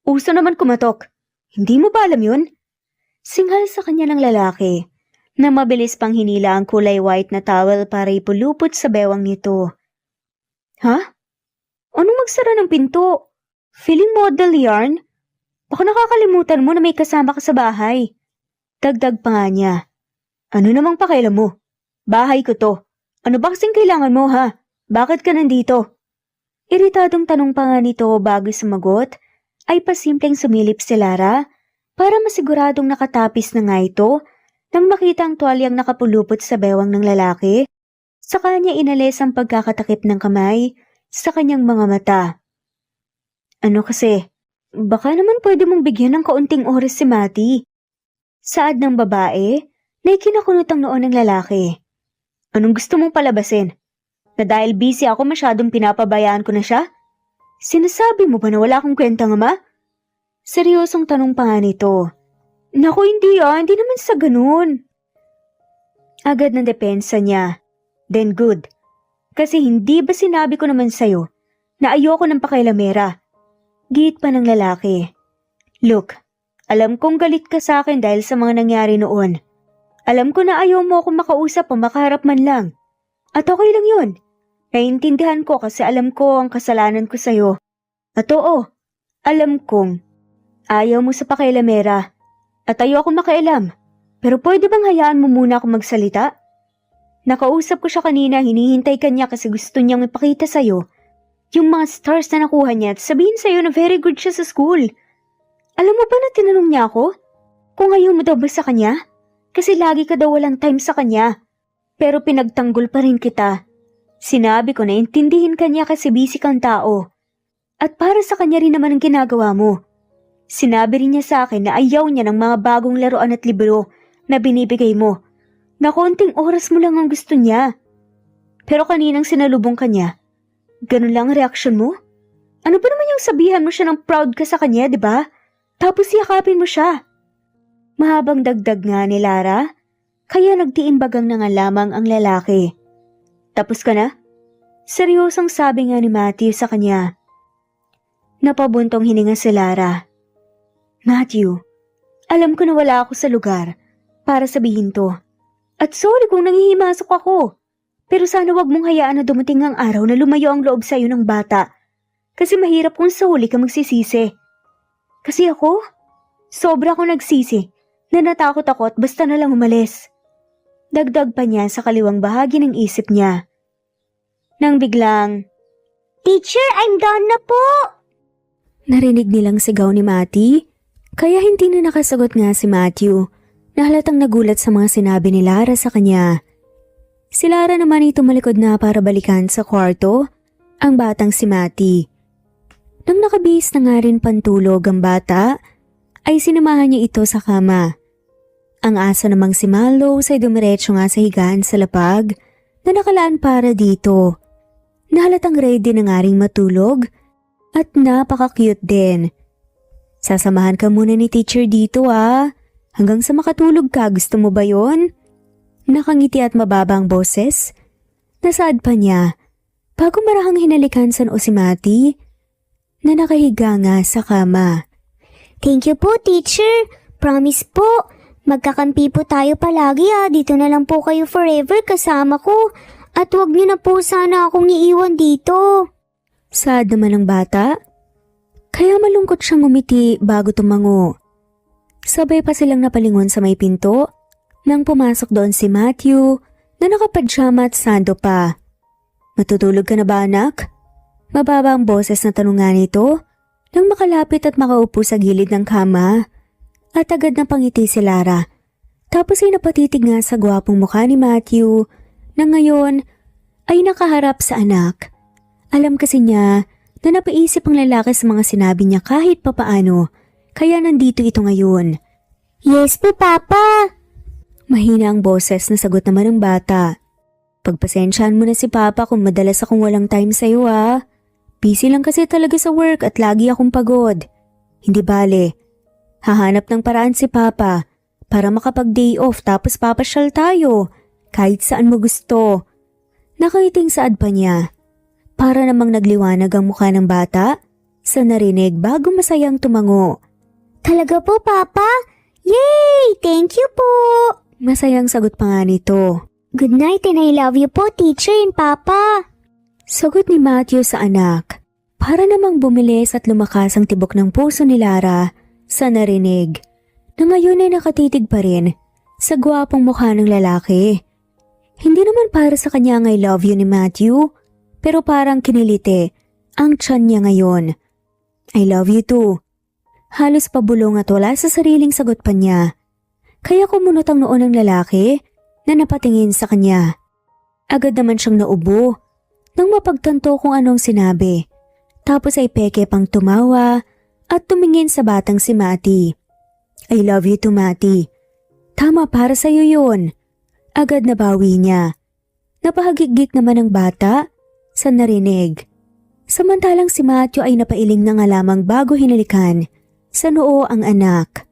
Uso naman kumatok. Hindi mo ba alam yun? Singhal sa kanya ng lalaki na mabilis pang hinila ang kulay white na towel para ipulupot sa bewang nito. Ha? Anong magsara ng pinto? Feeling model yarn? Baka nakakalimutan mo na may kasama ka sa bahay. Dagdag pa nga niya. Ano namang pakailan mo? Bahay ko to. Ano ba kasing kailangan mo ha? Bakit ka nandito? Iritadong tanong pa nga nito bago sumagot, ay pasimpleng sumilip si Lara para masiguradong nakatapis na nga ito nang makita ang tuwalyang nakapulupot sa bewang ng lalaki. Sa kanya inalis ang pagkakatakip ng kamay sa kanyang mga mata. Ano kasi, baka naman pwede mong bigyan ng kaunting oras si Matty. Saad ng babae na ikinakunot ang noon ng lalaki. Anong gusto mong palabasin? Na dahil busy ako masyadong pinapabayaan ko na siya? Sinasabi mo ba na wala akong kwentang ama? Seryosong tanong pa nga nito. Naku, hindi hindi naman sa ganun. Agad ng depensa niya. Then good. Kasi hindi ba sinabi ko naman sa'yo na ayoko ng pakailamera? Git pa ng lalaki. Look, alam kong galit ka sa akin dahil sa mga nangyari noon. Alam ko na ayaw mo akong makausap o makaharap man lang. At okay lang yun. Naiintindihan ko kasi alam ko ang kasalanan ko sa'yo. At oo, alam kong ayaw mo sa pakailamera. At ayaw akong makialam. Pero pwede bang hayaan mo muna akong magsalita? Nakausap ko siya kanina, hinihintay ka niya kasi gusto niyang ipakita sa'yo yung mga stars na nakuha niya at sabihin sa'yo na very good siya sa school. Alam mo ba na tinanong niya ako? Kung ayaw mo daw ba sa kanya? Kasi lagi ka daw walang time sa kanya. Pero pinagtanggol pa rin kita. Sinabi ko na intindihin ka niya kasi busy kang tao. At para sa kanya rin naman ang ginagawa mo. Sinabi rin niya sa akin na ayaw niya ng mga bagong laruan at libro na binibigay mo. Na konting oras mo lang ang gusto niya. Pero kaninang sinalubong ka niya, ganun lang ang reaksyon mo? Ano ba naman yung sabihan mo siya ng proud ka sa kanya, di ba? Tapos yakapin mo siya. Mahabang dagdag nga ni Lara, kaya nagtiimbagang na nga lamang ang lalaki. Tapos ka na? Seryosang sabi nga ni Matthew sa kanya. Napabuntong hininga si Lara. Matthew, alam ko na wala ako sa lugar para sabihin to. At sorry kung nangihimasok ako. Pero sana wag mong hayaan na dumating ang araw na lumayo ang loob sa'yo ng bata. Kasi mahirap kung sa huli ka magsisisi. Kasi ako, Sobra ko nagsisi na natakot ako at basta na lang umalis. Dagdag pa niya sa kaliwang bahagi ng isip niya. Nang biglang, Teacher, I'm done na po! narinig nilang sigaw ni Matty, kaya hindi na nakasagot nga si Matthew na halatang nagulat sa mga sinabi ni Lara sa kanya. Si Lara naman ay tumalikod na para balikan sa kwarto ang batang si Matty. Nang nakabihis na nga rin pantulog ang bata, ay sinamahan niya ito sa kama. Ang aso namang si Mallow ay dumiretso nga sa higaan sa lapag na nakalaan para dito. Nahalatang ready na nga ring matulog at napaka-cute din. Sasamahan ka muna ni teacher dito hanggang sa makatulog ka, gusto mo ba yon? Nakangiti at mababang boses. Nasaad pa niya bago marahang hinalikan sa noo si Matty na nakahiga nga sa kama. Thank you po, teacher. Promise po, magkakampi po tayo palagi Dito na lang po kayo forever kasama ko. At wag niyo na po sana akong iiwan dito. Sad naman ng bata. Kaya malungkot siyang umiti bago tumango. Sabay pa silang napalingon sa may pinto nang pumasok doon si Matthew na nakapadyama at sando pa. Matutulog ka na ba, anak? Mababa ang boses na tanong nga nito nang makalapit at makaupo sa gilid ng kama. At agad na pangiti si Lara. Tapos ay napatitig nga sa gwapong mukha ni Matthew na ngayon ay nakaharap sa anak. Alam kasi niya na napaisip ang lalaki sa mga sinabi niya kahit papaano, kaya nandito ito ngayon. Yes po, Papa. Mahina ang boses na sagot naman ng bata. Pagpasensyahan mo na si Papa kung madalas akong walang time sa'yo Busy lang kasi talaga sa work at lagi akong pagod. Hindi bale. Hahanap ng paraan si Papa para makapag-day off tapos papasyal tayo. Kahit saan mo gusto. Nakangiting saad pa niya. Para namang nagliwanag ang mukha ng bata sa narinig bago masayang tumango. Talaga po, Papa? Yay! Thank you po! Masayang sagot pa nga nito. Good night and I love you po, teacher and Papa. Sagot ni Matthew sa anak. Para namang bumilis at lumakas ang tibok ng puso ni Lara sa narinig. Na ngayon ay nakatitig pa rin sa gwapong mukha ng lalaki. Hindi naman para sa kanya ang I love you ni Matthew, pero parang kiniliti ang tiyan niya ngayon. I love you too. Halos pabulong at wala sa sariling sagot pa niya. Kaya kumunot ang noo ng lalaki na napatingin sa kanya. Agad naman siyang naubo nang mapagtanto kung anong sinabi. Tapos ay peke pang tumawa at tumingin sa batang si Matty. I love you too, Matty. Tama, para sa'yo yun. Agad na bawi niya. Napahagigik naman ang bata sa narinig. Samantalang si Matthew ay napailing na nga lamang bago hinalikan sa noo ang anak.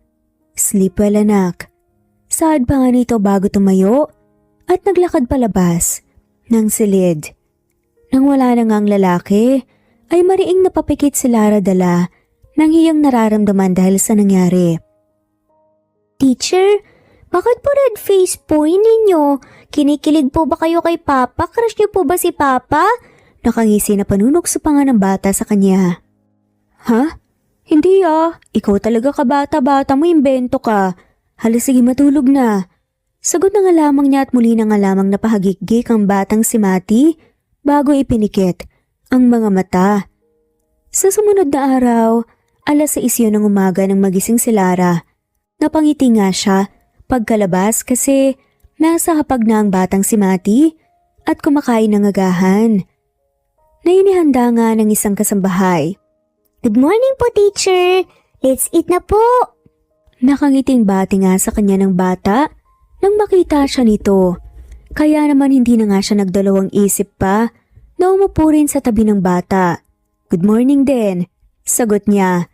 Sleep well, anak. Saad pa nga nito bago tumayo at naglakad palabas ng silid. Nang wala na nga ang lalaki, ay mariing napapikit si Lara dala ng hiyang nararamdaman dahil sa nangyari. Teacher, bakit po red face po ninyo? Kinikilig po ba kayo kay Papa? Crush niyo po ba si Papa? Nakangisi na panunokso pa nga ng bata sa kanya. Ha? Hindi Ikaw talaga kabata-bata mo, imbento ka. Halos sige matulog na. Sagot na nga lamang niya at muli na nga lamang napahagikgik ang batang si Matty bago ipinikit ang mga mata. Sa sumunod na araw, 6:00 yun ng umaga nang magising si Lara. Napangiti nga siya pagkalabas kasi nasa hapag na ang batang si Matty at kumakain ng agahan. Nainihanda nga ng isang kasambahay. Good morning po, teacher. Let's eat na po. Nakangiting bati nga sa kanya ng bata nang makita siya nito. Kaya naman hindi na nga siya nagdalawang isip pa na umupo rin sa tabi ng bata. Good morning din, sagot niya.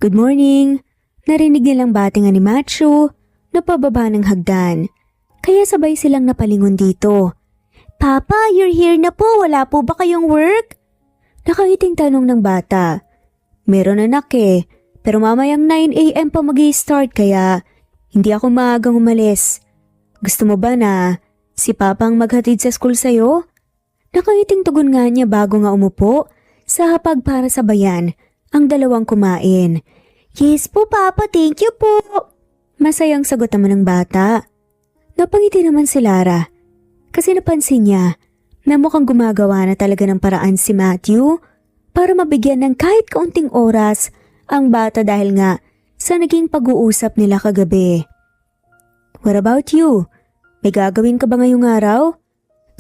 Good morning. Narinig nilang bati nga ni Matthew na pababa ng hagdan. Kaya sabay silang napalingon dito. Papa, you're here na po. Wala po ba kayong work? Nakangiting tanong ng bata. Meron anak pero mamayang 9 a.m. pa mag-i-start kaya hindi ako maagang umalis. Gusto mo ba na si Papa ang maghatid sa school sa'yo? Nakangiting tugon nga niya bago nga umupo sa hapag para sabayan ang dalawang kumain. Yes po, Papa. Thank you po. Masayang sagot naman ng bata. Napangiti naman si Lara kasi napansin niya na mukhang gumagawa na talaga ng paraan si Matthew para mabigyan ng kahit kaunting oras ang bata dahil nga sa naging pag-uusap nila kagabi. What about you? May gagawin ka ba ngayong araw?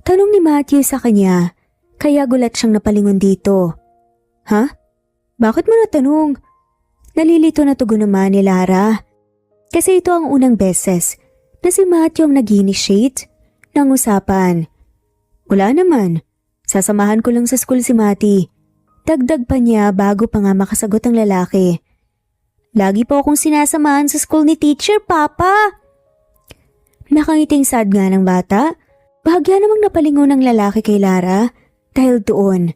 Tanong ni Matthew sa kanya, kaya gulat siyang napalingon dito. Ha? Bakit mo natanong? Nalilito na tugon naman ni Lara. Kasi ito ang unang beses na si Matthew ang nag-initiate ng usapan. Wala naman. Sasamahan ko lang sa school si Mati. Dagdag pa niya bago pa nga makasagot ang lalaki. Lagi po akong sinasamahan sa school ni teacher, Papa. Nakangiting sad nga ng bata. Bahagya namang napalingon ng lalaki kay Lara dahil doon.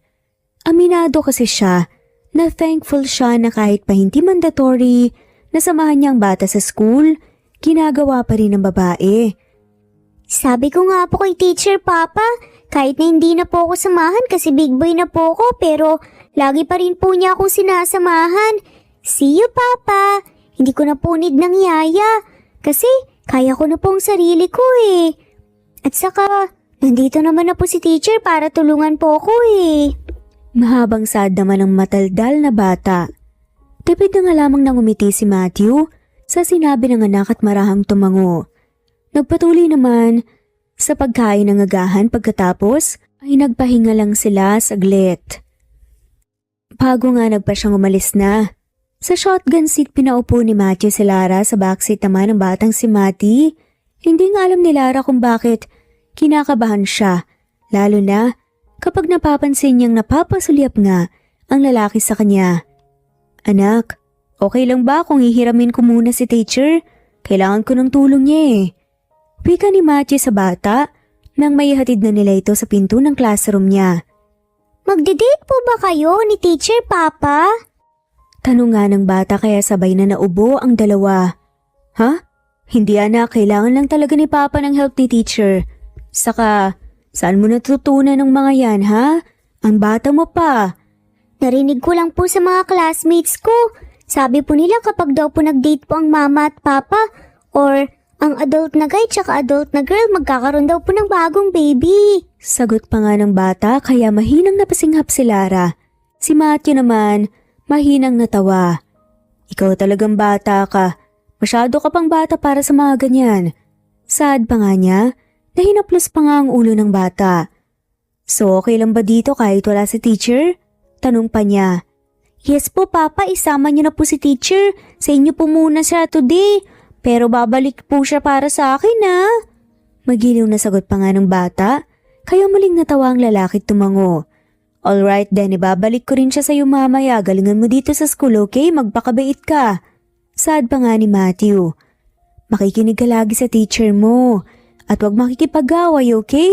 Aminado kasi siya na thankful siya na kahit pa hindi mandatory na samahan niyang bata sa school, ginagawa pa rin ng babae. Sabi ko nga po kay teacher, Papa, kahit na hindi na po ako samahan kasi big boy na po ako, pero lagi pa rin po niya akong sinasamahan. See you, Papa. Hindi ko na po need ng yaya kasi kaya ko na po ang sarili ko eh. At saka, nandito naman na po si teacher para tulungan po ako eh. Mahabang sad naman ang mataldal na bata. Tipid na nga lamang nang umiti si Matthew sa sinabi ng anak at marahang tumango. Nagpatuloy naman sa pagkain ng agahan pagkatapos ay nagpahinga lang sila saglit. Bago nga nagpa siyang umalis na. Sa shotgun seat pinaupo ni Matthew si Lara, sa backseat naman ng batang si Mati. Hindi nga alam ni Lara kung bakit kinakabahan siya, lalo na kapag napapansin niyang napapasulyap nga ang lalaki sa kanya. Anak, okay lang ba kung ihiramin ko muna si teacher? Kailangan ko ng tulong niya eh. Wika ni Matthew sa bata nang may hatid na nila ito sa pinto ng classroom niya. Magde-date po ba kayo ni teacher, Papa? Tanong nga ng bata kaya sabay na naubo ang dalawa. Ha? Hindi anak, kailangan lang talaga ni Papa ng help ni teacher. Saka, saan mo natutunan ng mga yan ha? Ang bata mo pa. Narinig ko lang po sa mga classmates ko. Sabi po nila kapag daw po nag-date po ang mama at papa or ang adult na guy tsaka adult na girl, magkakaroon daw po ng bagong baby. Sagot pa nga ng bata kaya mahinang napasinghap si Lara. Si Matthew naman, mahinang natawa. Ikaw talagang bata ka. Masyado ka pang bata para sa mga ganyan. Sad pa nga niya, na hinaplos pa nga ang ulo ng bata. So okay lang ba dito kahit wala si teacher? Tanong pa niya. Yes po, Papa, isama niyo na po si teacher. Sa inyo po muna siya today. Pero babalik po siya para sa akin ha. Magiliw na sagot pa nga ng bata, kaya muling natawa ang lalaki tumango. Alright then, ibabalik ko rin siya sa iyo mamaya. Galingan mo dito sa school, okay? Magpakabait ka. Sad pa nga ni Matthew. Makikinig ka lagi sa teacher mo. At wag makikipag-away, okay?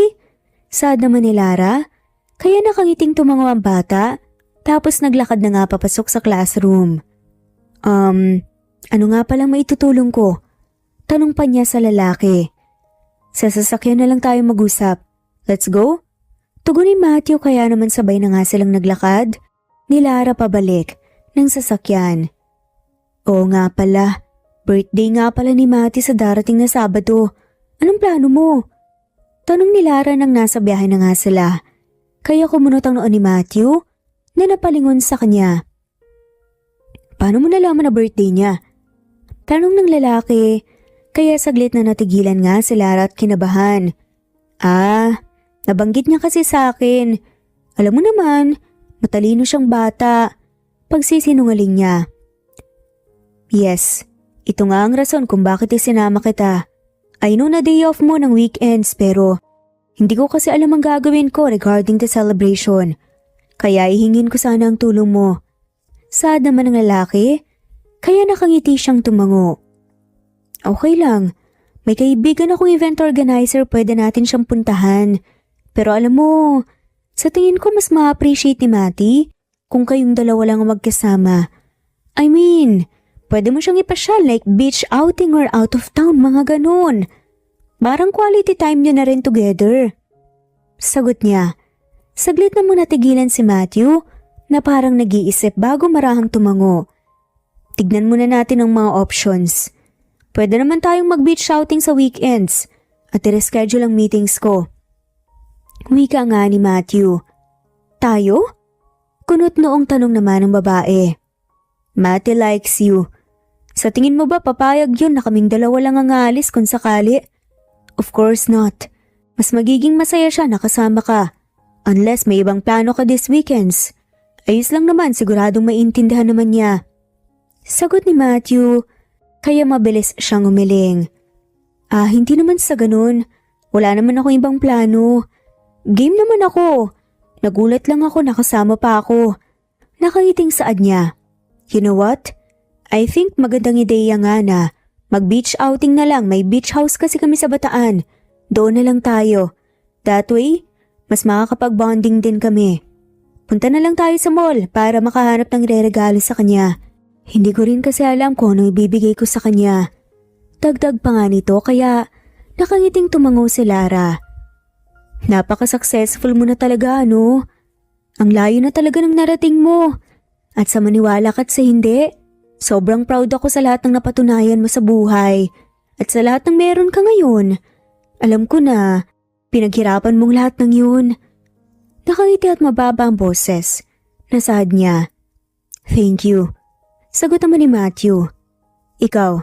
Sad naman ni Lara, kaya nakangiting tumango ang bata, tapos naglakad na nga papasok sa classroom. Ano nga palang maitutulong ko? Tanong pa niya sa lalaki. Sa sasakyan na lang tayo mag-usap. Let's go? Tugon ni Matthew kaya naman sabay na nga silang naglakad ni Lara pabalik ng sasakyan. Oo nga pala, birthday nga pala ni Mati sa darating na Sabado. Anong plano mo? Tanong ni Lara nang nasa biyahe na nga sila. Kaya kumunot ang noon ni Matthew na napalingon sa kanya. Paano mo nalaman na birthday niya? Tanong ng lalaki, kaya saglit na natigilan nga si Lara at kinabahan. Nabanggit niya kasi sa akin. Alam mo naman, matalino siyang bata. Pagsisinungaling niya. Yes, ito nga ang rason kung bakit isinama kita. I know na day off mo ng weekends pero hindi ko kasi alam ang gagawin ko regarding the celebration. Kaya ihingin ko sana ang tulong mo. Sad naman ng lalaki, kaya nakangiti siyang tumango. Okay lang, may kaibigan akong event organizer, pwede natin siyang puntahan. Pero alam mo, sa tingin ko mas ma-appreciate ni Mati kung kayong dalawa lang magkasama. I mean, pwede mo siyang ipasyal like beach outing or out of town, mga ganun. Parang quality time nyo na rin together. Sagot niya. Saglit na muna tigilan si Matthew na parang nag-iisip bago marahang tumango. Tignan muna natin ang mga options. Pwede naman tayong mag-beach outing sa weekends at i-reschedule ang meetings ko. Wika nga ni Matthew. Tayo? Kunot noong tanong naman ng babae. Matty likes you. Sa tingin mo ba papayag yun na kaming dalawa lang ang aalis kung sakali? Of course not. Mas magiging masaya siya na kasama ka. Unless may ibang plano ka this weekends. Ayos lang naman, siguradong maintindihan naman niya. Sagot ni Matthew, kaya mabilis siyang umiling. Hindi naman sa ganun. Wala naman ako ibang plano. Game naman ako. Nagulat lang ako nakasama pa ako. Nakangiting saad niya. You know what? I think magandang ideya nga na mag-beach outing na lang. May beach house kasi kami sa Bataan. Doon na lang tayo. That way, mas makakapag-bonding din kami. Punta na lang tayo sa mall para makahanap ng re-regalo sa kanya. Hindi ko rin kasi alam kung ano ibibigay ko sa kanya. Dagdag pa nga nito kaya nakangiting tumango si Lara. Napaka-successful mo na talaga, ano? Ang layo na talaga ng narating mo. At sa maniwala ka't sa hindi, sobrang proud ako sa lahat ng napatunayan mo sa buhay at sa lahat ng meron ka ngayon. Alam ko na, pinaghirapan mong lahat ng yun. Nakangiti at mababa ang boses. Nasahad niya. Thank you. Sagot naman ni Matthew. Ikaw,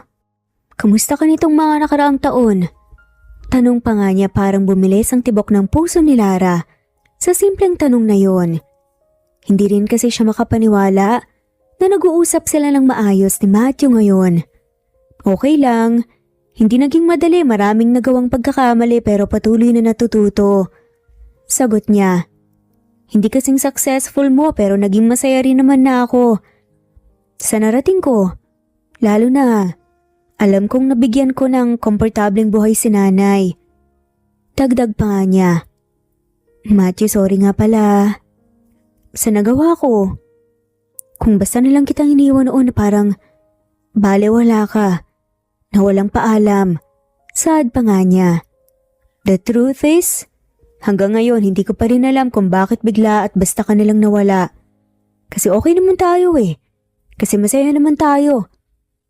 kamusta ka nitong mga nakaraang taon? Tanong pa nga niya parang bumilis ang tibok ng puso ni Lara sa simpleng tanong na yon. Hindi rin kasi siya makapaniwala na nag-uusap sila ng maayos ni Matthew ngayon. Okay lang, hindi naging madali, maraming nagawang pagkakamali pero patuloy na natututo. Sagot niya, hindi kasing successful mo pero naging masaya rin naman na ako. Sa narating ko, lalo na, alam kong nabigyan ko ng komportableng buhay si nanay. Dagdag pa nga niya, Matthew, sorry nga pala. Sa nagawa ko, kung basta nalang kitang iniwan noon na parang balewala ka, na walang paalam, saad pa nga niya. The truth is, hanggang ngayon hindi ko pa rin alam kung bakit bigla at basta ka nalang nawala. Kasi okay naman tayo eh. Kasi masaya naman tayo.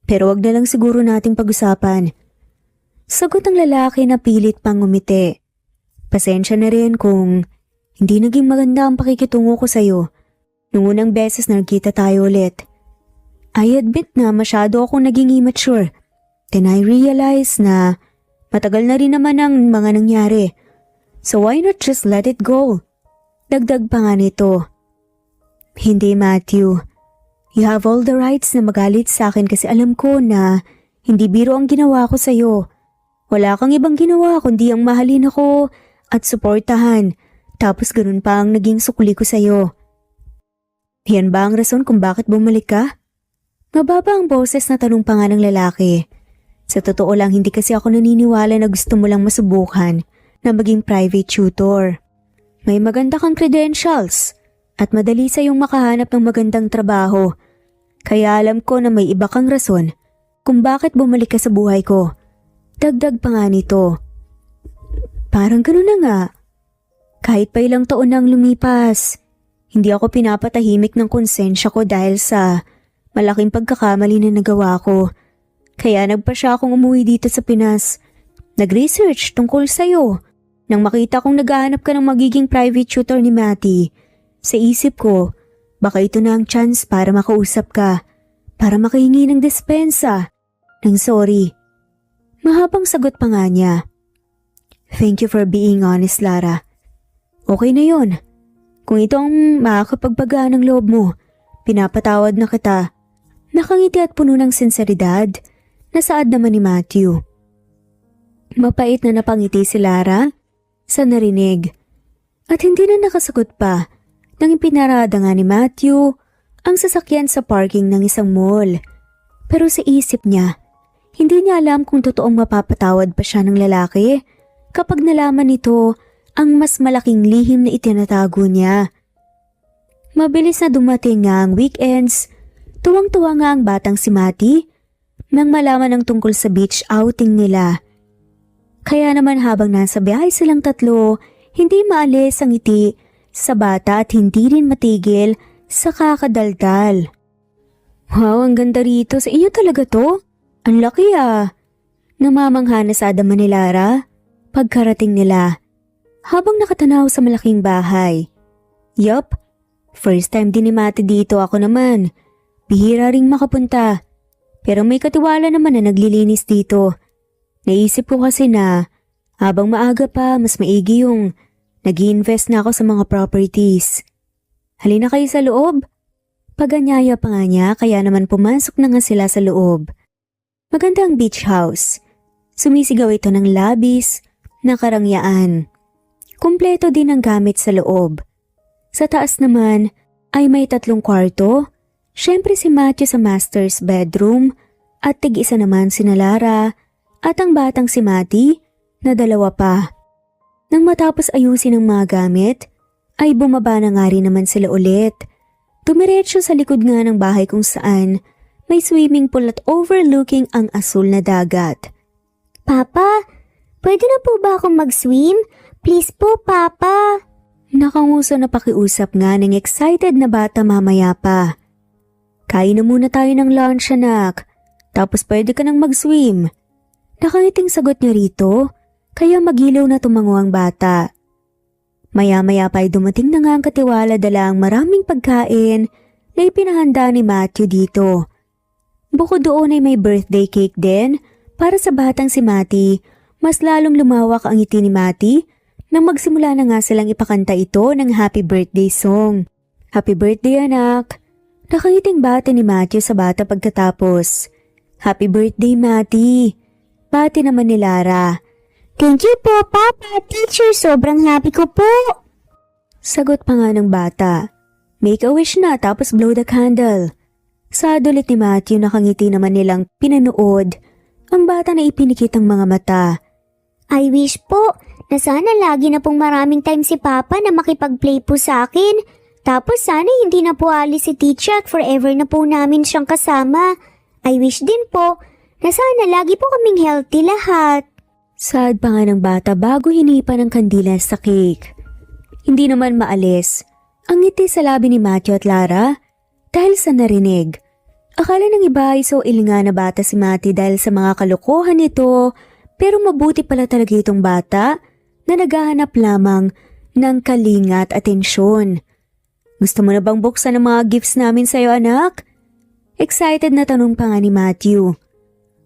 Pero wag na lang siguro nating pag-usapan. Sagot ng lalaki na pilit pang ngumiti. Pasensya na rin kung hindi naging maganda ang pakikitungo ko sa'yo nung unang beses na nagkita tayo ulit. I admit na masyado akong naging immature. Then I realize na matagal na rin naman ang mga nangyari. So why not just let it go? Dagdag pa nga nito. Hindi, Matthew. You have all the rights na magalit sa akin kasi alam ko na hindi biro ang ginawa ko sa'yo. Wala kang ibang ginawa kundi ang mahalin ako at suportahan. Tapos ganun pa ang naging sukli ko sa'yo. Yan ba ang rason kung bakit bumalik ka? Mababa ang boses na tanong pa nga ng lalaki. Sa totoo lang hindi kasi ako naniniwala na gusto mo lang masubukan na maging private tutor. May maganda kang credentials at madali sa'yong makahanap ng magandang trabaho. Kaya alam ko na may iba kang rason kung bakit bumalik ka sa buhay ko. Dagdag pa nga nito. Parang ganun na nga. Kahit pa ilang taon nang lumipas, hindi ako pinapatahimik ng konsensya ko dahil sa malaking pagkakamali na nagawa ko. Kaya nagpasya akong umuwi dito sa Pinas. Nag-research tungkol sa'yo. Nang makita kong naghahanap ka ng magiging private tutor ni Matty, sa isip ko, baka ito na ang chance para makausap ka, para makahingi ng dispensa, ng sorry. Mahabang sagot pa nga niya. Thank you for being honest, Lara. Okay na yun. Kung ito ang makakapagpagaan ng loob mo, pinapatawad na kita. Nakangiti at puno ng sinseridad, nasaad naman ni Matthew. Mapait na napangiti si Lara sa narinig. At hindi na nakasagot pa nang ipinarada nga ni Matthew ang sasakyan sa parking ng isang mall. Pero sa isip niya, hindi niya alam kung totoong mapapatawad pa siya ng lalaki kapag nalaman nito ang mas malaking lihim na itinatago niya. Mabilis na dumating nga ang weekends, tuwang-tuwa nga ang batang si Matty nang malaman ang tungkol sa beach outing nila. Kaya naman habang nasa biyahe silang tatlo, hindi maalis ang ngiti sa bata at hindi rin matigil sa kakadaldal. Wow, ang ganda rito. Sa inyo talaga to? Ang laki ah. Namamangha na sa adaman ni Lara pagkarating nila habang nakatanaw sa malaking bahay. Yup, first time din ni Mati dito, ako naman. Bihira ring makapunta. Pero may katiwala naman na naglilinis dito. Naisip ko kasi na habang maaga pa mas maigi yung nag-i-invest na ako sa mga properties. Halina kayo sa loob. Paganyaya pa nga niya kaya naman pumasok na nga sila sa loob. Magandang beach house. Sumisigaw ito ng labis na karangyaan. Kumpleto din ang gamit sa loob. Sa taas naman ay may 3 kwarto. Siyempre si Matthew sa master's bedroom at tig-isa naman si Lara at ang batang si Mati na 2 pa. Nang matapos ayusin ang mga gamit, ay bumaba na nga rin naman sila ulit. Tumiretso sa likod nga ng bahay kung saan may swimming pool at overlooking ang asul na dagat. Papa, pwede na po ba akong mag-swim? Please po, Papa. Nakanguso na pakiusap nga ng excited na bata mamaya pa. Kain na muna tayo ng lunch, anak. Tapos pwede ka nang mag-swim. Nakangiting sagot niya rito, kaya magilaw na tumango ang bata. Maya-maya pa ay dumating na nga ang katiwala dala ang maraming pagkain na ipinahanda ni Matthew dito. Bukod doon ay may birthday cake din para sa batang si Mati. Mas lalong lumawak ang ngiti ni Mati nang magsimula na nga silang ipakanta ito ng happy birthday song. Happy birthday, anak! Nakangiting bati ni Matthew sa bata pagkatapos. Happy birthday, Mati! Bati naman ni Lara. Thank you po, Papa. Teacher, sobrang happy ko po. Sagot pa nga ng bata. Make a wish na tapos blow the candle. Sa dulit ni Matthew nakangiti naman nilang pinanood ang bata na ipinikit ang mga mata. I wish po na sana lagi na pong maraming time si Papa na makipag-play po sa akin. Tapos sana hindi na po alis si teacher at forever na po namin siyang kasama. I wish din po na sana lagi po kaming healthy lahat. Sad pa nga ng bata bago hinipan ng kandila sa cake. Hindi naman maalis ang ngiti sa labi ni Matthew at Lara dahil sa narinig. Akala ng iba ay so ilinga na bata si Mati dahil sa mga kalokohan nito, pero mabuti pala talaga itong bata na naghahanap lamang ng kalinga at atensyon. Gusto mo na bang buksan ang mga gifts namin sa'yo, anak? Excited na tanong pa nga ni Matthew.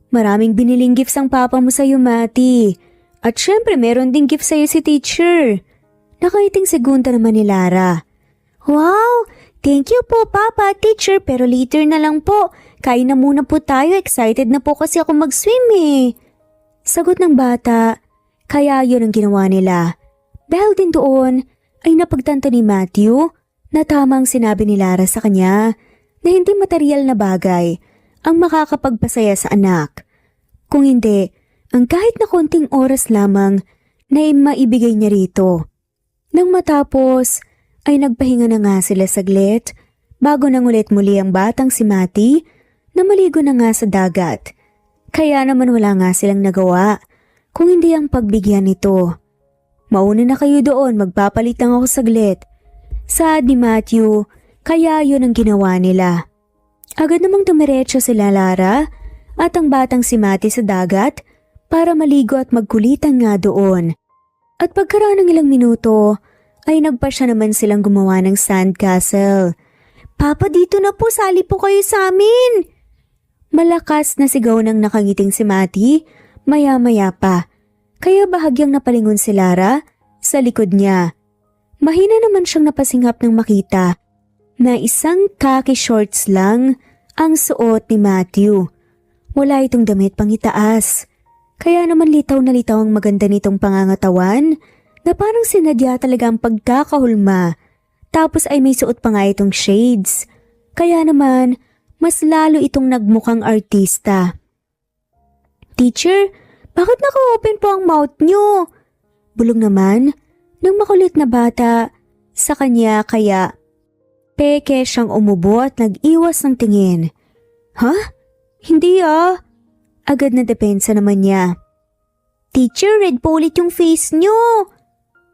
Maraming biniling gifts ang papa mo sa'yo, Mati. At syempre meron ding gift sa'yo si teacher. Nakaiting segunda naman ni Lara. Wow! Thank you po, Papa, teacher, pero later na lang po. Kain na muna po tayo, excited na po kasi ako mag-swim eh. Sagot ng bata, kaya yun ang ginawa nila. Dahil din doon ay napagtanto ni Matthew na tamang sinabi ni Lara sa kanya na hindi material na bagay ang makakapagpasaya sa anak. Kung hindi, ang kahit na konting oras lamang na maibigay niya rito. Nang matapos, ay nagpahinga na nga sila saglit bago nang ulit muli ang batang si Mati na maligo na nga sa dagat. Kaya naman wala nga silang nagawa kung hindi ang pagbigyan nito. Mauna na kayo doon, magpapalit lang ako saglit. Saad ni Matthew, kaya yun ang ginawa nila. Agad namang tumiretso sila Lara at ang batang si Mati sa dagat para maligo at magkulitan nga doon. At pagkaraan ng ilang minuto, ay nagpasya naman silang gumawa ng sandcastle. Papa, dito na po, sali po kayo sa amin! Malakas na sigaw ng nakangiting si Mati, maya-maya pa. Kaya bahagyang napalingon si Lara sa likod niya. Mahina naman siyang napasingap ng makita na isang khaki shorts lang ang suot ni Matthew. Wala itong damit pang itaas. Kaya naman litaw na litaw ang maganda nitong pangangatawan na parang sinadya talaga ang pagkakahulma. Tapos ay may suot pa nga itong shades. Kaya naman, mas lalo itong nagmukhang artista. Teacher, bakit naka-open po ang mouth niyo? Bulong naman ng makulit na bata sa kanya kaya peke siyang umubo at nag-iwas ng tingin. Ha? Hindi ah. Agad na depensa naman niya. Teacher, red po ulit yung face niyo.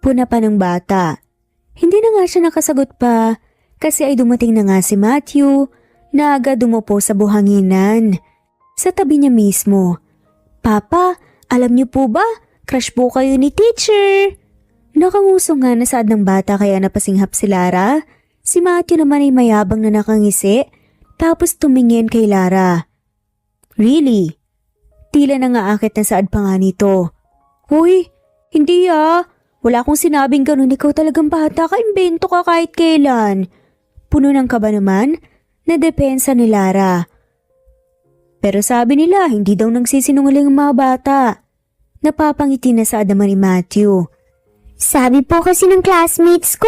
Puna pa ng bata. Hindi na nga siya nakasagot pa kasi ay dumating na nga si Matthew na agad dumupo sa buhanginan. Sa tabi niya mismo. Papa, alam niyo po ba? Crush po kayo ni teacher. Nakanguso nga na saad ng bata kaya napasinghap si Lara. Si Matthew naman ay mayabang na nakangisi tapos tumingin kay Lara. Really? Tila na nga akit na saad pa nga nito. Hoy, hindi Wala akong sinabing ganun, ikaw talagang bata ka, imbento ka kahit kailan. Puno ng kaba naman na depensa ni Lara. Pero sabi nila, hindi daw nagsisinungaling ang mga bata. Napapangiti na saad naman ni Matthew. Sabi po kasi ng classmates ko,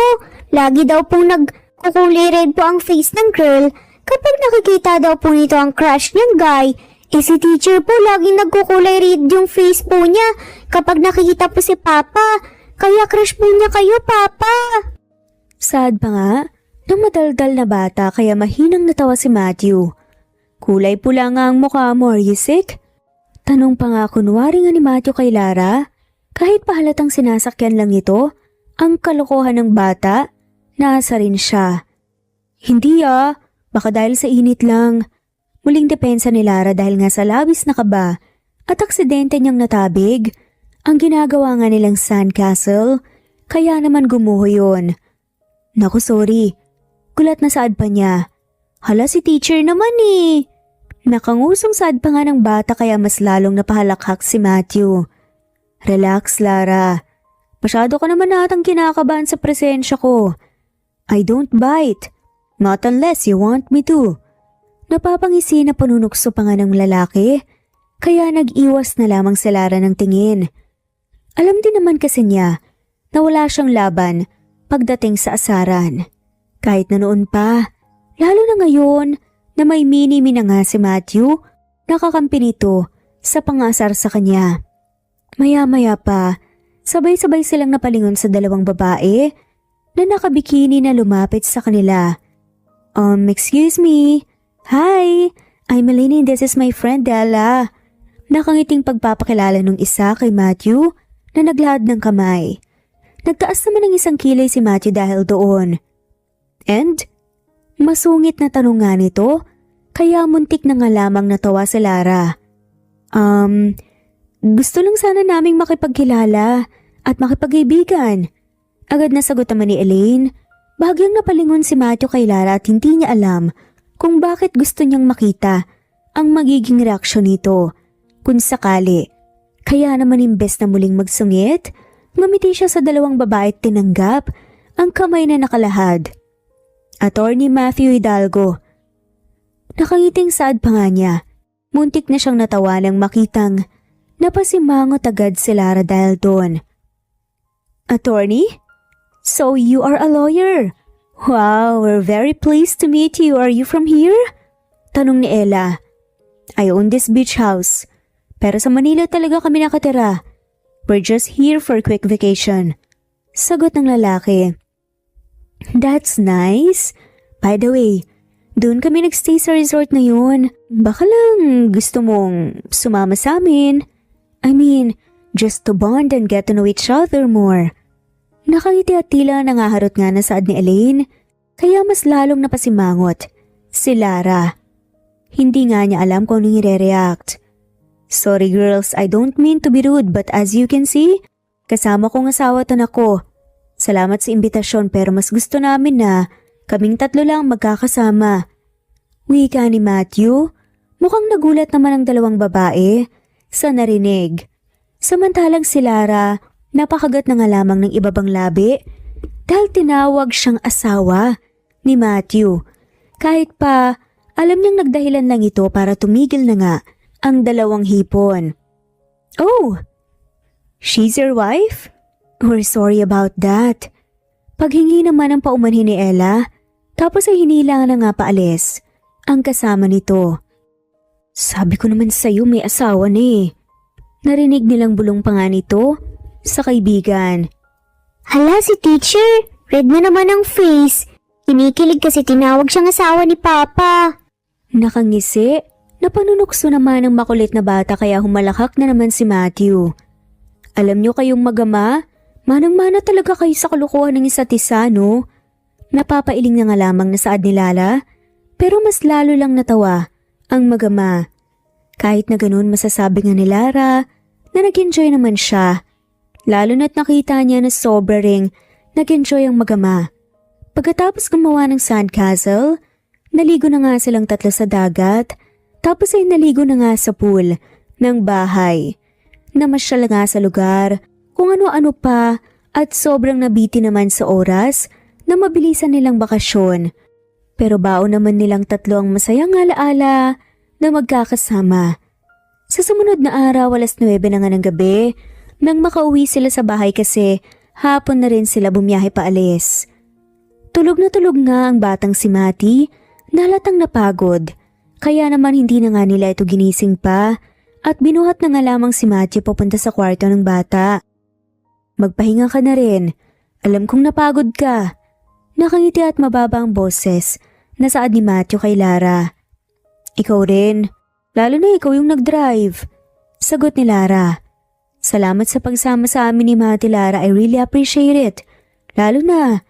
lagi daw pong nagkukulay red po ang face ng girl kapag nakikita daw po nito ang crush niyang guy. Si teacher po laging nagkukulay red yung face po niya kapag nakikita po si Papa. Kaya crush po niya kayo, Papa. Sad pa nga, ng madaldal na bata kaya mahinang natawa si Matthew. Kulay pula nga ang mukha mo, are you sick? Tanong pa nga kunwari nga ni Matthew kay Lara. Kahit pahalatang sinasakyan lang ito, ang kalokohan ng bata, nasa rin siya. Hindi baka dahil sa init lang. Muling depensa ni Lara dahil nga sa labis na kaba at aksidente niyang natabig. Ang ginagawa nga nilang sandcastle, kaya naman gumuho yun. Naku sorry, gulat na saad pa niya. Hala si teacher naman Nakangusong saad pa nga ng bata kaya mas lalong napahalakhak si Matthew. Relax Lara, masyado ka naman natang kinakabahan sa presensya ko. I don't bite, not unless you want me to. Napapangisi na panunukso pa nga ng lalaki, kaya nag-iwas na lamang si Lara ng tingin. Alam din naman kasi niya na wala siyang laban pagdating sa asaran. Kahit na noon pa, lalo na ngayon na may mini-mi na nga si Matthew, nakakampi nito sa pangasar sa kanya. Maya-maya pa, sabay-sabay silang napalingon sa dalawang babae na nakabikini na lumapit sa kanila. Excuse me. Hi, I'm Melanie, this is my friend Della. Nakangiting pagpapakilala nung isa kay Matthew na naglahad ng kamay. Nagtaas naman ng isang kilay si Matthew dahil doon. And? Masungit na tanong nga nito, kaya muntik na nga lamang natawa si Lara. Gusto lang sana naming makipagkilala at makipag-ibigan. Agad na sagot naman ni Elaine, bahagyang napalingon si Matthew kay Lara at hindi niya alam kung bakit gusto niyang makita ang magiging reaksyon nito kung sakali. Kaya naman imbes na muling magsungit, ngumiti siya sa dalawang babae at tinanggap ang kamay na nakalahad. Attorney Matthew Hidalgo. Nakangiting saad pa nga niya, muntik na siyang natawa nang makitang napasimangot agad si Lara dahil doon. Attorney? So you are a lawyer? Wow, we're very pleased to meet you. Are you from here? Tanong ni Ella. I own this beach house. Pero sa Manila talaga kami nakatira. We're just here for a quick vacation. Sagot ng lalaki. That's nice. By the way, doon kami nagstay sa resort na yun. Baka lang gusto mong sumama sa amin. I mean, just to bond and get to know each other more. Nakangiti at tila nangaharot nga na saad ni Elaine, kaya mas lalong napasimangot si Lara. Hindi nga niya alam kung anong i-react. Sorry girls, I don't mean to be rude but as you can see, kasama kong asawa at anak ko. Salamat sa imbitasyon pero mas gusto namin na kaming tatlo lang magkakasama. Wika ni Matthew, mukhang nagulat naman ang dalawang babae sa narinig. Samantalang si Lara, napakagat na nga lamang ng ibabang labi dahil tinawag siyang asawa ni Matthew. Kahit pa alam niyang nagdahilan lang ito para tumigil na nga ang dalawang hipon. Oh, she's your wife? We're sorry about that. Paghingi naman ang paumanhin ni Ella, tapos ay hinilangan na nga paalis ang kasama nito. Sabi ko naman sa'yo may asawa na Narinig nilang bulong pa nga nito sa kaibigan. Hala si teacher, red na naman ang face. Kinikilig kasi tinawag siyang asawa ni Papa. Nakangisi, napanunukso naman ng makulit na bata kaya humalakak na naman si Matthew. Alam niyo kayong magama, manang-mana talaga kayo sa kalukuhan ng isa't isa, no? Napapailing na nga lamang na saad ni Lala, Pero mas lalo lang natawa ang mag-ama. Kahit na ganun masasabi nga ni Lara na nag-enjoy naman siya. Lalo na't nakita niya na sobra ring nag-enjoy ang mag-ama. Pagkatapos gumawa ng sandcastle, naligo na nga silang tatlo sa dagat, tapos ay naligo na nga sa pool ng bahay. Namasyal nga sa lugar, kung ano-ano pa at sobrang nabiti naman sa oras na mabilisan nilang bakasyon. Pero baon naman nilang tatlo ang masayang alaala na magkakasama. Sa sumunod na araw, 9:00 na nga ng gabi, nang makauwi sila sa bahay kasi hapon na rin sila bumiyahe paalis. Tulog na tulog nga ang batang si Mati, nalatang napagod. Kaya naman hindi na nga nila ito ginising pa at binuhat na nga lamang si Mati papunta sa kwarto ng bata. Magpahinga ka na rin, alam kong napagod ka. Nakangiti at mababa ang boses na saad ni Matthew kay Lara. Ikaw rin, lalo na ikaw yung nag-drive. Sagot ni Lara. Salamat sa pagsama sa amin ni Matthew, Lara, I really appreciate it. Lalo na,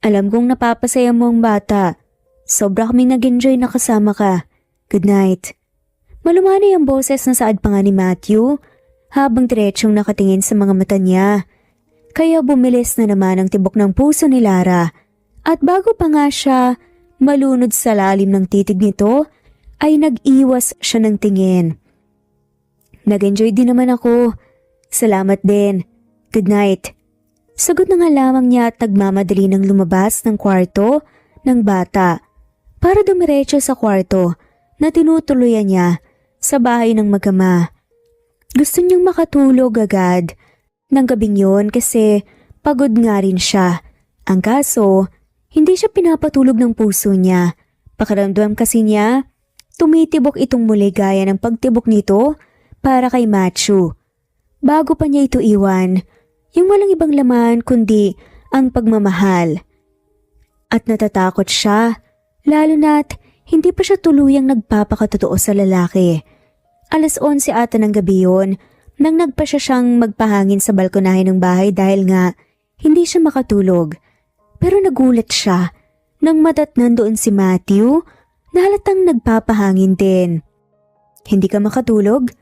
alam kong napapasaya mo ang bata. Sobra kaming nag-enjoy na kasama ka. Good night. Malumanay ang boses na saad pa nga ni Matthew habang diretsong nakatingin sa mga mata niya. Kaya bumilis na naman ang tibok ng puso ni Lara. At bago pa nga siya malunod sa lalim ng titig nito, ay nag-iwas siya ng tingin. Nag-enjoy din naman ako. Salamat din. Good night. Sagot na nga lamang niya at nagmamadali ng lumabas ng kwarto ng bata para dumiretso sa kwarto na tinutuluyan niya sa bahay ng mag-ama. Gusto niyang makatulog agad ng gabing yun kasi pagod nga rin siya. Ang kaso, hindi siya pinapatulog ng puso niya. Pakiramdam kasi niya, tumitibok itong muli gaya ng pagtibok nito para kay Matthew. Bago pa niya ito iwan, yung walang ibang laman kundi ang pagmamahal. At natatakot siya, lalo na't hindi pa siya tuluyang nagpapakatotoo sa lalaki. 11:00 ata ng gabi yun nang nagpa siyang magpahangin sa balkonahe ng bahay dahil nga hindi siya makatulog. Pero nagulat siya nang madatnan doon si Matthew na halatang nagpapahangin din. Hindi ka makatulog?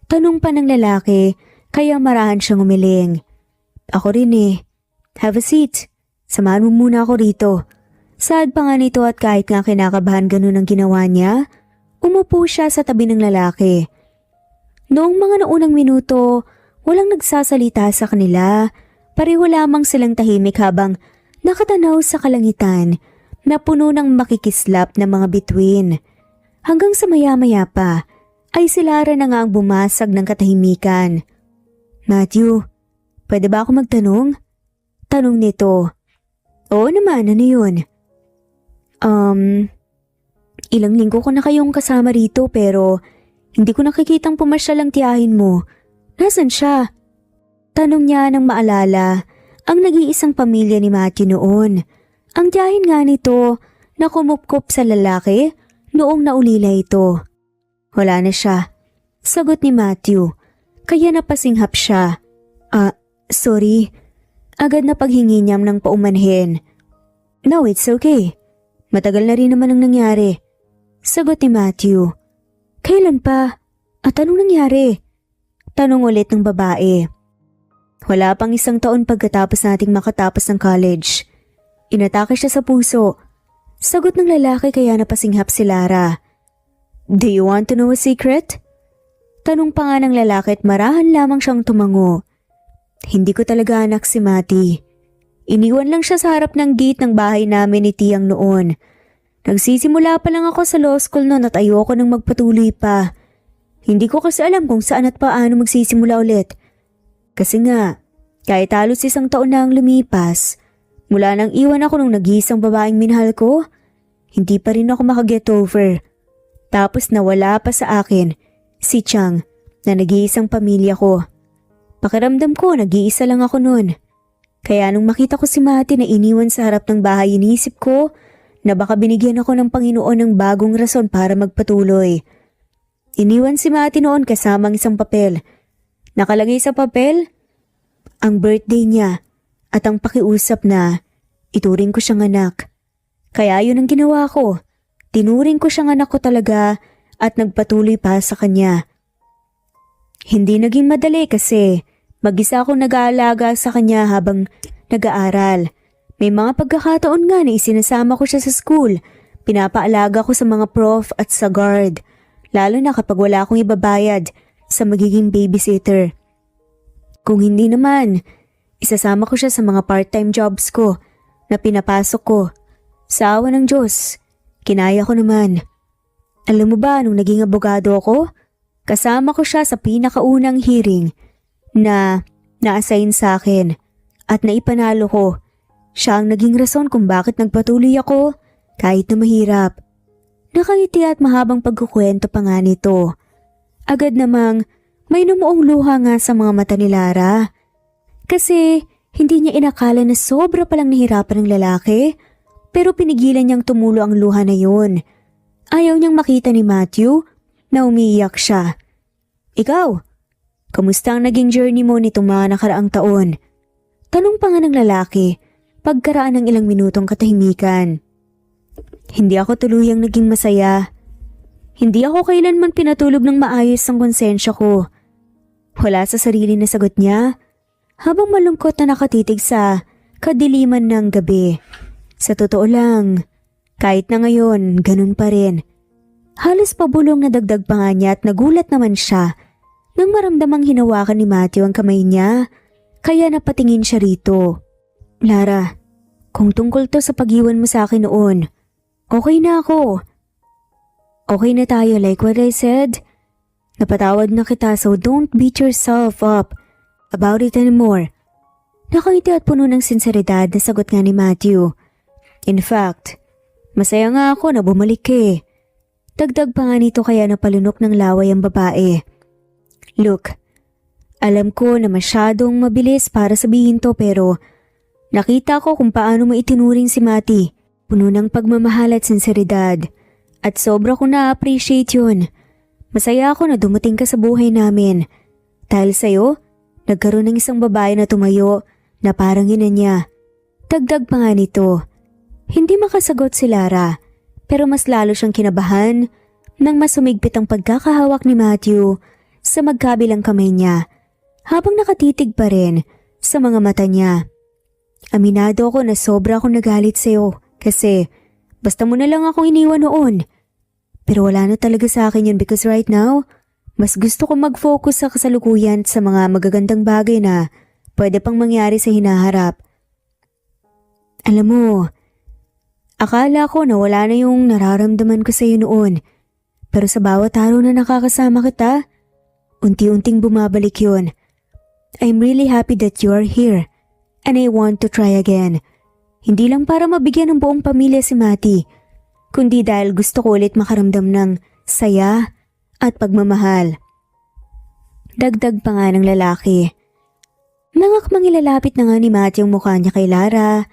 Tanong pa ng lalaki kaya marahan siyang umiling. Ako rin eh. Have a seat. Samahan mo muna ako rito. Saad pa nga nito at kahit nga kinakabahan ganun ang ginawa niya, umupo siya sa tabi ng lalaki. Noong mga naunang minuto, walang nagsasalita sa kanila. Pareho lamang silang tahimik habang nakatanaw sa kalangitan na puno ng makikislap na mga bituin. Hanggang sa maya-maya pa ay si Lara na nga ang bumasag ng katahimikan. Matthew, pwede ba ako magtanong? Tanong nito. Oo naman, ano yun? Ilang linggo ko na kayong kasama rito pero hindi ko nakikitang pumasyal ang tiyahin mo. Nasaan siya? Tanong niya nang maalala ang nag-iisang pamilya ni Matthew noon. Ang tiyahin nga nito na kumupkop sa lalaki noong naulila ito. Wala na siya. Sagot ni Matthew. Kaya napasinghap siya. Sorry. Agad na paghingi niyam ng paumanhin. No, it's okay. Matagal na rin naman ang nangyari. Sagot ni Matthew. Kailan pa? At anong nangyari? Tanong ulit ng babae. Wala pang 1 taon pagkatapos nating makatapos ng college. Inatake siya sa puso. Sagot ng lalaki kaya napasinghap si Lara. Do you want to know a secret? Tanong pa nga ng lalaki at marahan lamang siyang tumango. Hindi ko talaga anak si Mati. Iniwan lang siya sa harap ng gate ng bahay namin ni Tiyang noon. Nagsisimula pa lang ako sa law school noon at ayoko nang magpatuloy pa. Hindi ko kasi alam kung saan at paano magsisimula ulit. Kasi nga, kahit halos 1 taon na ang lumipas, mula nang iwan ako nung nag-iisang babaeng minahal ko, hindi pa rin ako makaget over. Tapos nawala pa sa akin si Chang na nag-iisang pamilya ko. Pakiramdam ko nag-iisa lang ako noon. Kaya nung makita ko si Mati na iniwan sa harap ng bahay, iniisip ko na baka binigyan ako ng Panginoon ng bagong rason para magpatuloy. Iniwan si Mati noon kasamang isang papel. Nakalagay sa papel ang birthday niya at ang pakiusap na ituring ko siyang anak. Kaya yun ang ginawa ko. Tinuring ko siyang anak ko talaga at nagpatuloy pa sa kanya. Hindi naging madali kasi mag-isa akong nag-aalaga sa kanya habang nag-aaral. May mga pagkakataon nga na isinasama ko siya sa school. Pinapaalaga ko sa mga prof at sa guard. Lalo na kapag wala akong ibabayad sa magiging babysitter. Kung hindi naman, isasama ko siya sa mga part-time jobs ko na pinapasok ko. Sa awa ng Diyos, kinaya ko naman. Alam mo ba, nung naging abogado ako, kasama ko siya sa pinakaunang hearing na na-assign sa akin at naipanalo ko. Siya ang naging rason kung bakit nagpatuloy ako kahit na mahirap. Nakangiti at mahabang pagkukwento pa nga nito. Agad namang may numuong luha nga sa mga mata ni Lara. Kasi hindi niya inakala na sobra palang nahirapan ng lalaki, pero pinigilan niyang tumulo ang luha na yun. Ayaw niyang makita ni Matthew na umiiyak siya. Ikaw, kamusta ang naging journey mo nitong mga nakaraang taon? Tanong pa nga ng lalaki pagkaraan ng ilang minutong katahimikan. Hindi ako tuluyang naging masaya. Hindi ako kailanman pinatulog ng maayos ang konsensya ko. Wala sa sarili na sagot niya habang malungkot na nakatitig sa kadiliman ng gabi. Sa totoo lang, kahit na ngayon, ganun pa rin. Halos pabulong na dagdag pa nga niya at nagulat naman siya nang maramdamang hinawakan ni Matthew ang kamay niya, kaya napatingin siya rito. Lara, kung tungkol to sa pag-iwan mo sa akin noon, okay na ako. Okay na tayo like what I said. Napatawad na kita so don't beat yourself up about it anymore. Nakangiti at puno ng sinseridad na sagot nga ni Matthew. In fact, masaya nga ako na bumalik ka eh. Dagdag pa nga nito kaya napalunok ng laway ang babae. Look, alam ko na masyadong mabilis para sabihin to pero nakita ko kung paano mo itinuring si Matty. Puno ng pagmamahal at sinseridad. At sobra ko na-appreciate yun. Masaya ako na dumating ka sa buhay namin. Dahil sa'yo, nagkaroon ng isang babae na tumayo na parang ina niya. Dagdag pa nga nito. Hindi makasagot si Lara pero mas lalo siyang kinabahan nang masumigpit ang pagkakahawak ni Matthew sa magkabilang kamay niya habang nakatitig pa rin sa mga mata niya. Aminado ako na sobra akong nagalit sa'yo kasi basta mo na lang akong iniwan noon. Pero wala na talaga sa akin yun because right now, mas gusto ko mag-focus sa kasalukuyan sa mga magagandang bagay na pwede pang mangyari sa hinaharap. Alam mo, akala ko na wala na yung nararamdaman ko sa'yo noon. Pero sa bawat araw na nakakasama kita, unti-unting bumabalik yun. I'm really happy that you are here and I want to try again. Hindi lang para mabigyan ng buong pamilya si Matty, kundi dahil gusto ko ulit makaramdam ng saya at pagmamahal. Dagdag pa nga ng lalaki. Nangakmang ilalapit na nga ni Matty ang mukha niya kay Lara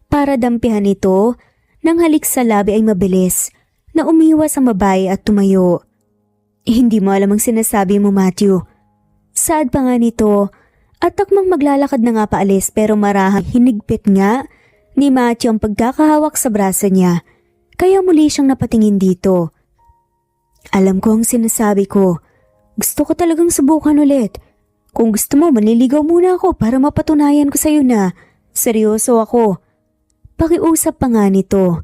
para dampihan ito nang halik sa labi ay mabilis na umiwas ang babae at tumayo. Hindi mo alam ang sinasabi mo, Matthew. Saad pa nga nito at takmang maglalakad na nga paalis pero marahang hinigpit nga ni Matthew ang pagkakahawak sa braso niya kaya muli siyang napatingin dito. Alam ko ang sinasabi ko. Gusto ko talagang subukan ulit. Kung gusto mo, manliligaw muna ako para mapatunayan ko sa'yo na seryoso ako. Pakiusap pa nga nito.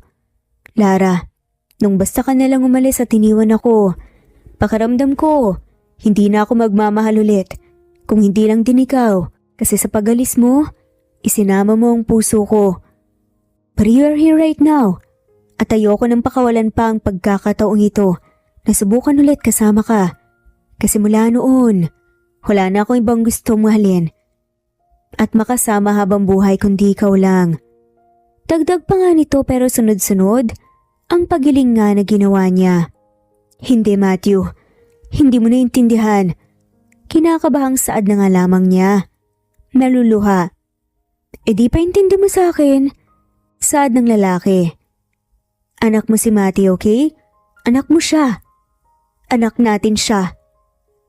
Lara, nung basta ka nalang umalis at iniwan ako, pakiramdam ko, hindi na ako magmamahal ulit. Kung hindi lang din ikaw, kasi sa pag-alis mo, isinama mo ang puso ko. But you are here right now. At ayoko nang pakawalan pa ang pagkakataong ito na subukan ulit kasama ka. Kasi mula noon, wala na akong ibang gustong mahalin. At makasama habang buhay kundi ikaw lang. Dagdag pa nga nito pero sunod-sunod ang pagiling nga na ginawa niya. Hindi Matthew, hindi mo naintindihan. Kinakabahang saad na nga lamang niya. Naluluha. E di pa intindi mo sa akin. Saad ng lalaki. Anak mo si Matty, okay? Anak mo siya. Anak natin siya.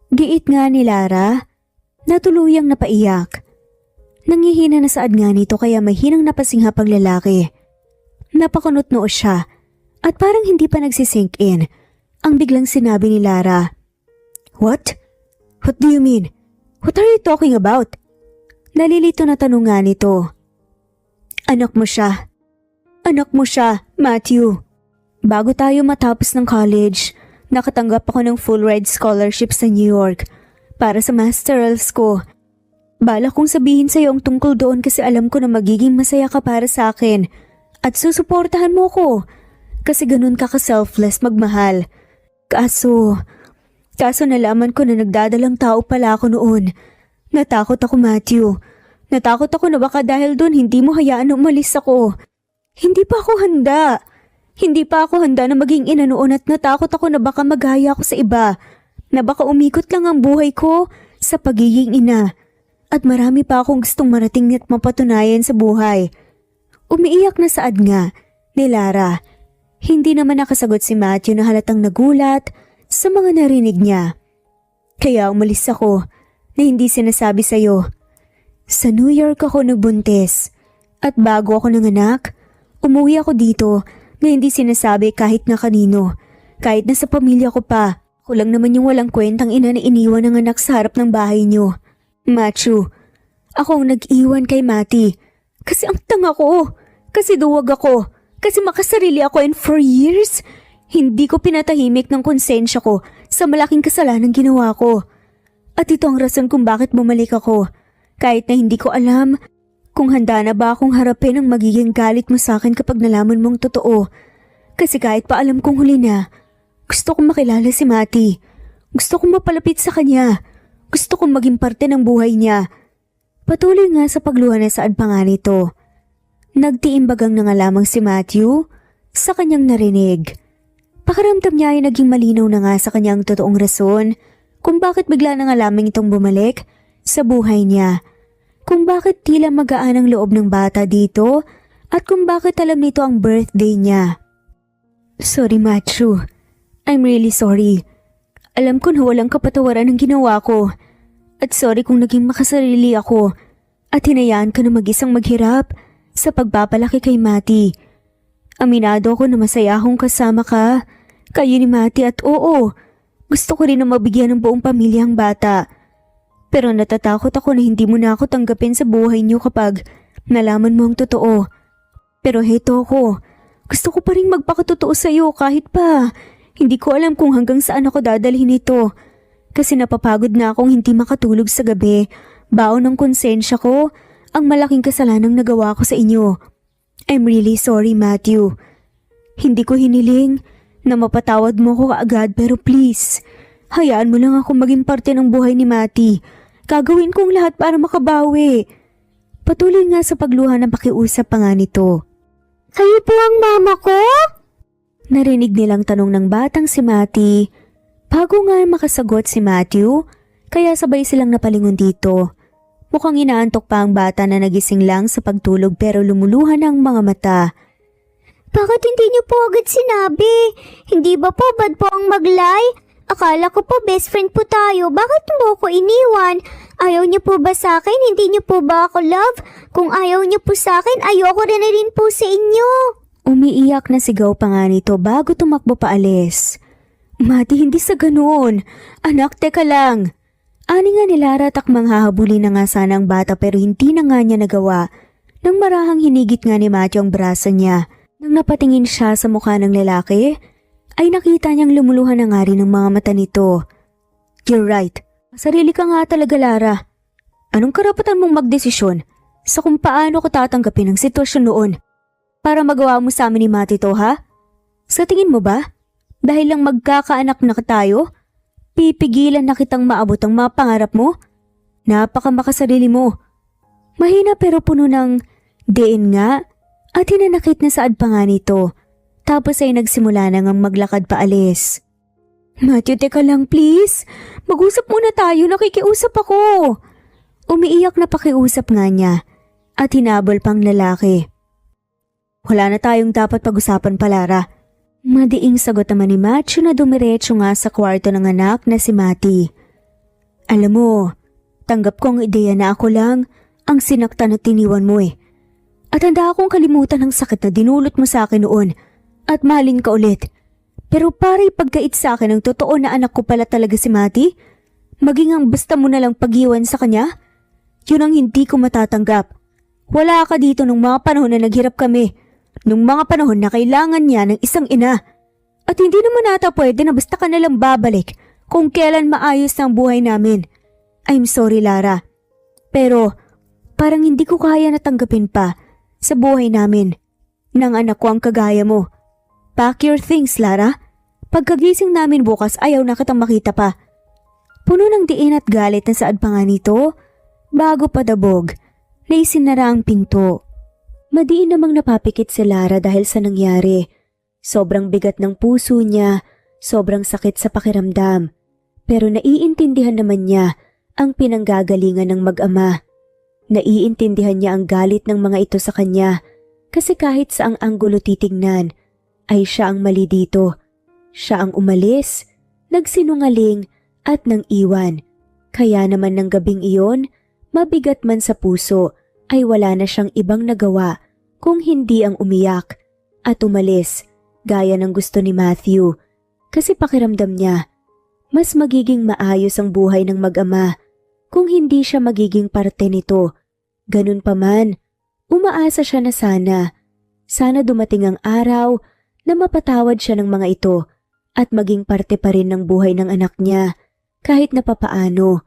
Giit nga ni Lara na tuluyang napaiyak. Nangihina na saad nga nito kaya mahinang napasinghap ang lalaki. Napakunot noo siya At parang hindi pa nagsisink in, ang biglang sinabi ni Lara. What? What do you mean? What are you talking about? Nalilito na tanong nga nito. Anak mo siya. Anak mo siya, Matthew. Bago tayo matapos ng college, nakatanggap ako ng full ride scholarship sa New York para sa masterals ko. Bala kong sabihin sa'yo ang tungkol doon kasi alam ko na magiging masaya ka para sa akin at susuportahan mo ko kasi ganun ka ka-selfless magmahal. Kaso nalaman ko na nagdadalang tao pala ako noon. Natakot ako, Matthew. Natakot ako na baka dahil doon hindi mo hayaan na umalis ako. Hindi pa ako handa. Hindi pa ako handa na maging ina noon at natakot ako na baka magaya ako sa iba. Na baka umikot lang ang buhay ko sa pagiging ina. At marami pa akong gustong marating at mapatunayan sa buhay. Umiiyak na saad nga ni Lara. Hindi naman nakasagot si Matthew na halatang nagulat sa mga narinig niya. Kaya umalis ako na hindi sinasabi sa'yo. Sa New York ako nagbuntis. At bago ako nanganak, umuwi ako dito na hindi sinasabi kahit na kanino. Kahit na sa pamilya ko pa. Ako lang naman yung walang kwentang ina na iniwan ng anak sa harap ng bahay niyo. Matthew, ako ang nag-iwan kay Mati. Kasi ang tanga ko. Kasi duwag ako. Kasi makasarili ako and for years, hindi ko pinatahimik ng konsensya ko sa malaking kasalanan ginawa ko. At ito ang rason kung bakit bumalik ako. Kahit na hindi ko alam kung handa na ba akong harapin ang magiging galit mo sa akin kapag nalaman mong totoo. Kasi kahit pa alam kong huli na, gusto kong makilala si Mati. Gusto kong mapalapit sa kanya. Gusto kong maging parte ng buhay niya. Patuloy nga sa pagluha na saad pa nga nito. Nagtiimbagang na nga lamang si Matthew sa kanyang narinig. Pakiramdam niya ay naging malinaw na nga sa kanyang totoong rason kung bakit bigla na nga lamang itong bumalik sa buhay niya. Kung bakit tila magaan ang loob ng bata dito at kung bakit alam nito ang birthday niya. Sorry Matthew, I'm really sorry. Alam ko na walang kapatawaran ang ginawa ko. At sorry kung naging makasarili ako at hinayaan ka na mag-isang maghirap sa pagpapalaki kay Mati. Aminado ako na masaya akong kasama ka, kayo ni Mati at oo, gusto ko rin na mabigyan ng buong pamilya ang bata. Pero natatakot ako na hindi mo na ako tanggapin sa buhay niyo kapag nalaman mo ang totoo. Pero heto ako, gusto ko pa rin magpakatotoo sa iyo kahit pa hindi ko alam kung hanggang saan ako dadalhin ito. Kasi napapagod na akong hindi makatulog sa gabi, baon ng konsensya ko, ang malaking kasalanang nagawa ko sa inyo. I'm really sorry, Matthew. Hindi ko hiniling na mapatawad mo ko kaagad pero please, hayaan mo lang ako maging parte ng buhay ni Mati. Gagawin kong lahat para makabawi. Patuloy nga sa pagluha ng pakiusap pa nga nito. Kayo po ang mama ko? Narinig nilang tanong ng batang si Mati. Bago nga makasagot si Matthew, kaya sabay silang napalingon dito. Mukhang inaantok pa ang bata na nagising lang sa pagtulog pero lumuluhan ang mga mata. Bakit hindi niyo po agad sinabi? Hindi ba po bad po ang maglay? Akala ko po best friend po tayo. Bakit mo ko iniwan? Ayaw niyo po ba sa akin? Hindi niyo po ba ako love? Kung ayaw niyo po sa akin, ayoko rin po sa inyo. Umiiyak na sigaw pa nga nito bago tumakbo paalis. Mati, hindi sa ganoon. Anak, teka lang. Ani nga ni Lara takmang hahabulin na nga sana ang bata pero hindi na nga niya nagawa. Nang marahang hinigit nga ni Matthew ang braso niya. Nang napatingin siya sa mukha ng lalaki, ay nakita niyang lumuluhan na nga rin ang mga mata nito. You're right. Sarili ka nga talaga, Lara. Anong karapatan mong magdesisyon sa kung paano ko tatanggapin ang sitwasyon noon? Para magawa mo sa amin ni Mati to, ha? Sa tingin mo ba? Dahil lang magkakaanak na tayo, pipigilan na kitang maabot ang mga pangarap mo? Napakamakasarili mo. Mahina pero puno ng diin nga at hinanakit na saad pa nga nito. Tapos ay nagsimula na ngang maglakad paalis. Matthew, teka lang please. Mag-usap muna tayo, nakikiusap ako. Umiiyak na pakiusap nga niya at hinabol pang lalaki. Wala na tayong dapat pag-usapan pa, Lara. Madiing sagot naman ni Matthew na dumiretso nga sa kwarto ng anak na si Mati. Alam mo, tanggap ko ang ideya na ako lang ang sinaktan at tiniwan mo eh. At handa akong kalimutan ang sakit na dinulot mo sa akin noon at mahalin ka ulit. Pero para ipagkait sa akin ang totoo na anak ko pala talaga si Mati, maging ang basta mo na lang pag-iwan sa kanya, yun ang hindi ko matatanggap. Wala ka dito nung mga panahon na naghirap kami, nung mga panahon na kailangan niya ng isang ina. At hindi naman ata pwede na basta ka nalang babalik kung kailan maayos ang buhay namin. I'm sorry, Lara. Pero parang hindi ko kaya natanggapin pa sa buhay namin ng anak ko ang kagaya mo. Pack your things, Lara. Pagkagising namin bukas, ayaw na kitang makita pa. Puno ng diin at galit na saad pa nga nito, bago padabog, na isinara ang pinto. Madiin namang napapikit si Lara dahil sa nangyari. Sobrang bigat ng puso niya, sobrang sakit sa pakiramdam. Pero naiintindihan naman niya ang pinanggagalingan ng mag-ama. Naiintindihan niya ang galit ng mga ito sa kanya kasi kahit saang anggulo titingnan, ay siya ang mali dito. Siya ang umalis, nagsinungaling at nang iwan. Kaya naman ng gabing iyon, mabigat man sa puso, ay wala na siyang ibang nagawa kung hindi ang umiyak at umalis gaya ng gusto ni Matthew. Kasi pakiramdam niya, mas magiging maayos ang buhay ng mag-ama kung hindi siya magiging parte nito. Ganun pa man, umaasa siya na sana dumating ang araw na mapatawad siya ng mga ito at maging parte pa rin ng buhay ng anak niya kahit na papaano.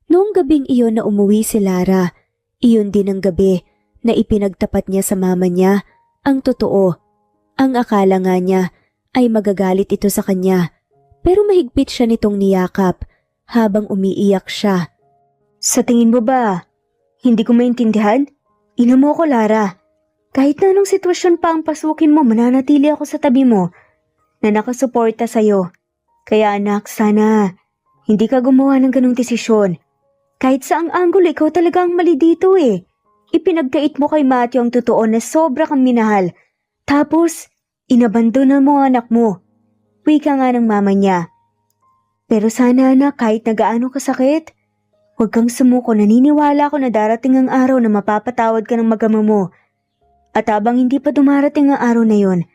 Noong gabing iyon na umuwi si Lara, iyon din ang gabi na ipinagtapat niya sa mama niya ang totoo. Ang akala nga niya ay magagalit ito sa kanya, pero mahigpit siya nitong niyakap habang umiiyak siya. Sa tingin mo ba, hindi ko maintindihan? Ina mo ko, Lara. Kahit na anong sitwasyon pa ang pasukin mo, mananatili ako sa tabi mo na nakasuporta sa'yo. Kaya anak, sana hindi ka gumawa ng ganong desisyon. Kahit saang anggulo, ikaw talaga ang mali dito eh. Ipinagkait mo kay Matthew ang totoo na sobra kang minahal. Tapos, inabandona mo ang anak mo. Wika nga ng mama niya. Pero sana anak, kahit na gaano kasakit, huwag kang sumuko. Naniniwala ako na darating ang araw na mapapatawad ka ng mag-ama mo. At habang hindi pa dumarating ang araw na yon,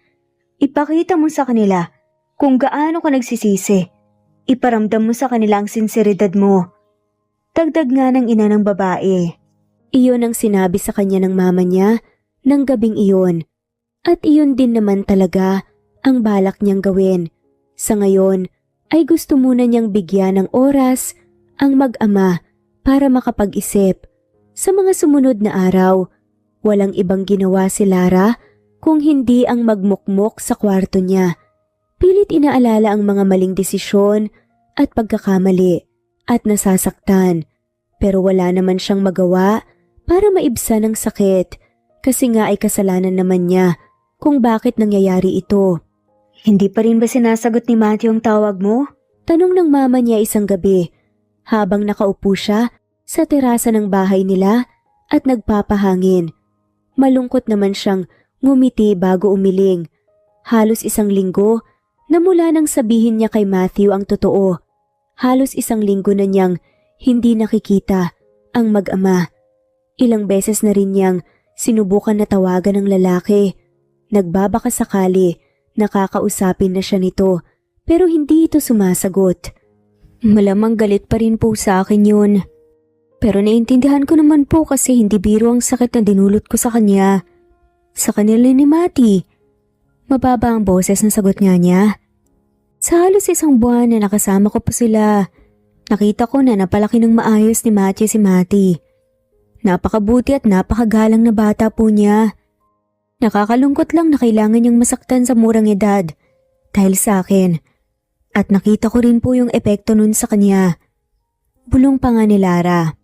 ipakita mo sa kanila kung gaano ka nagsisisi. Iparamdam mo sa kanila ang sinseridad mo. Dagdag nga ng ina ng babae. Iyon ang sinabi sa kanya ng mama niya ng gabing iyon. At iyon din naman talaga ang balak niyang gawin. Sa ngayon ay gusto muna niyang bigyan ng oras ang mag-ama para makapag-isip. Sa mga sumunod na araw, walang ibang ginawa si Lara kung hindi ang magmukmok sa kwarto niya. Pilit inaalala ang mga maling desisyon at pagkakamali at nasasaktan. Pero wala naman siyang magawa para maibsan ang sakit kasi nga ay kasalanan naman niya kung bakit nangyayari ito. Hindi pa rin ba sinasagot ni Matthew ang tawag mo? Tanong ng mama niya isang gabi habang nakaupo siya sa terasa ng bahay nila at nagpapahangin. Malungkot naman siyang ngumiti bago umiling. Halos 1 linggo na mula nang sabihin niya kay Matthew ang totoo. Halos 1 linggo na niyang hindi nakikita ang mag-ama. Ilang beses na rin niyang sinubukan na tawagan ng lalaki. Nagbabaka sakali nakakausapin na siya nito pero hindi ito sumasagot. Malamang galit pa rin po sa akin yun. Pero naiintindihan ko naman po kasi hindi biro ang sakit na dinulot ko sa kanya. Sa kanila ni Mati. Mababa ang boses na sagot nga niya. Sa halos 1 buwan na nakasama ko pa sila, nakita ko na napalaki ng maayos ni Matthew si Mati. Napakabuti at napakagalang na bata po niya. Nakakalungkot lang na kailangan niyang masaktan sa murang edad dahil sa akin. At nakita ko rin po yung epekto nun sa kanya. Bulong pa nga ni Lara.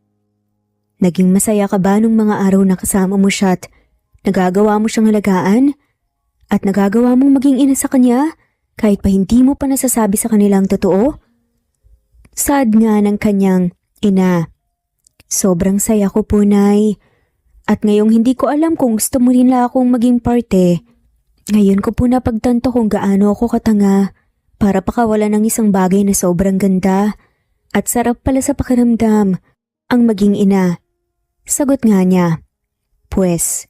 Naging masaya ka ba nung mga araw na kasama mo siya at nagagawa mo siyang halagaan? At nagagawa mong maging ina sa kanya kahit pa hindi mo pa nasasabi sa kanilang totoo? Sad nga ng kanyang ina. Sobrang saya ko po, Nay. At ngayong hindi ko alam kung gusto mo rin la akong maging parte. Ngayon ko po napagtanto kung gaano ako katanga para pakawala ng isang bagay na sobrang ganda at sarap pala sa pakiramdam ang maging ina. Sagot nga niya, Pues,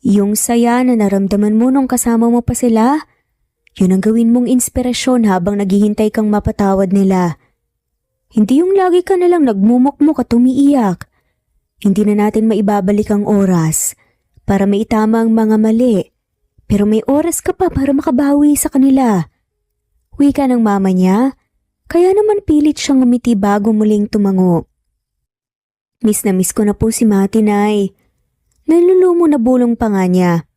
yung saya na naramdaman mo nung kasama mo pa sila, Yun ang gawin mong inspirasyon habang naghihintay kang mapatawad nila. Hindi yung lagi ka nalang nagmumukmuk at umiiyak. Hindi na natin maibabalik ang oras para maitama ang mga mali. Pero may oras ka pa para makabawi sa kanila. Wika ng mama niya, kaya naman pilit siyang ngumiti bago muling tumango. Miss na miss ko na po si Mati, Nay. Nalulumo na bulong pa nga niya.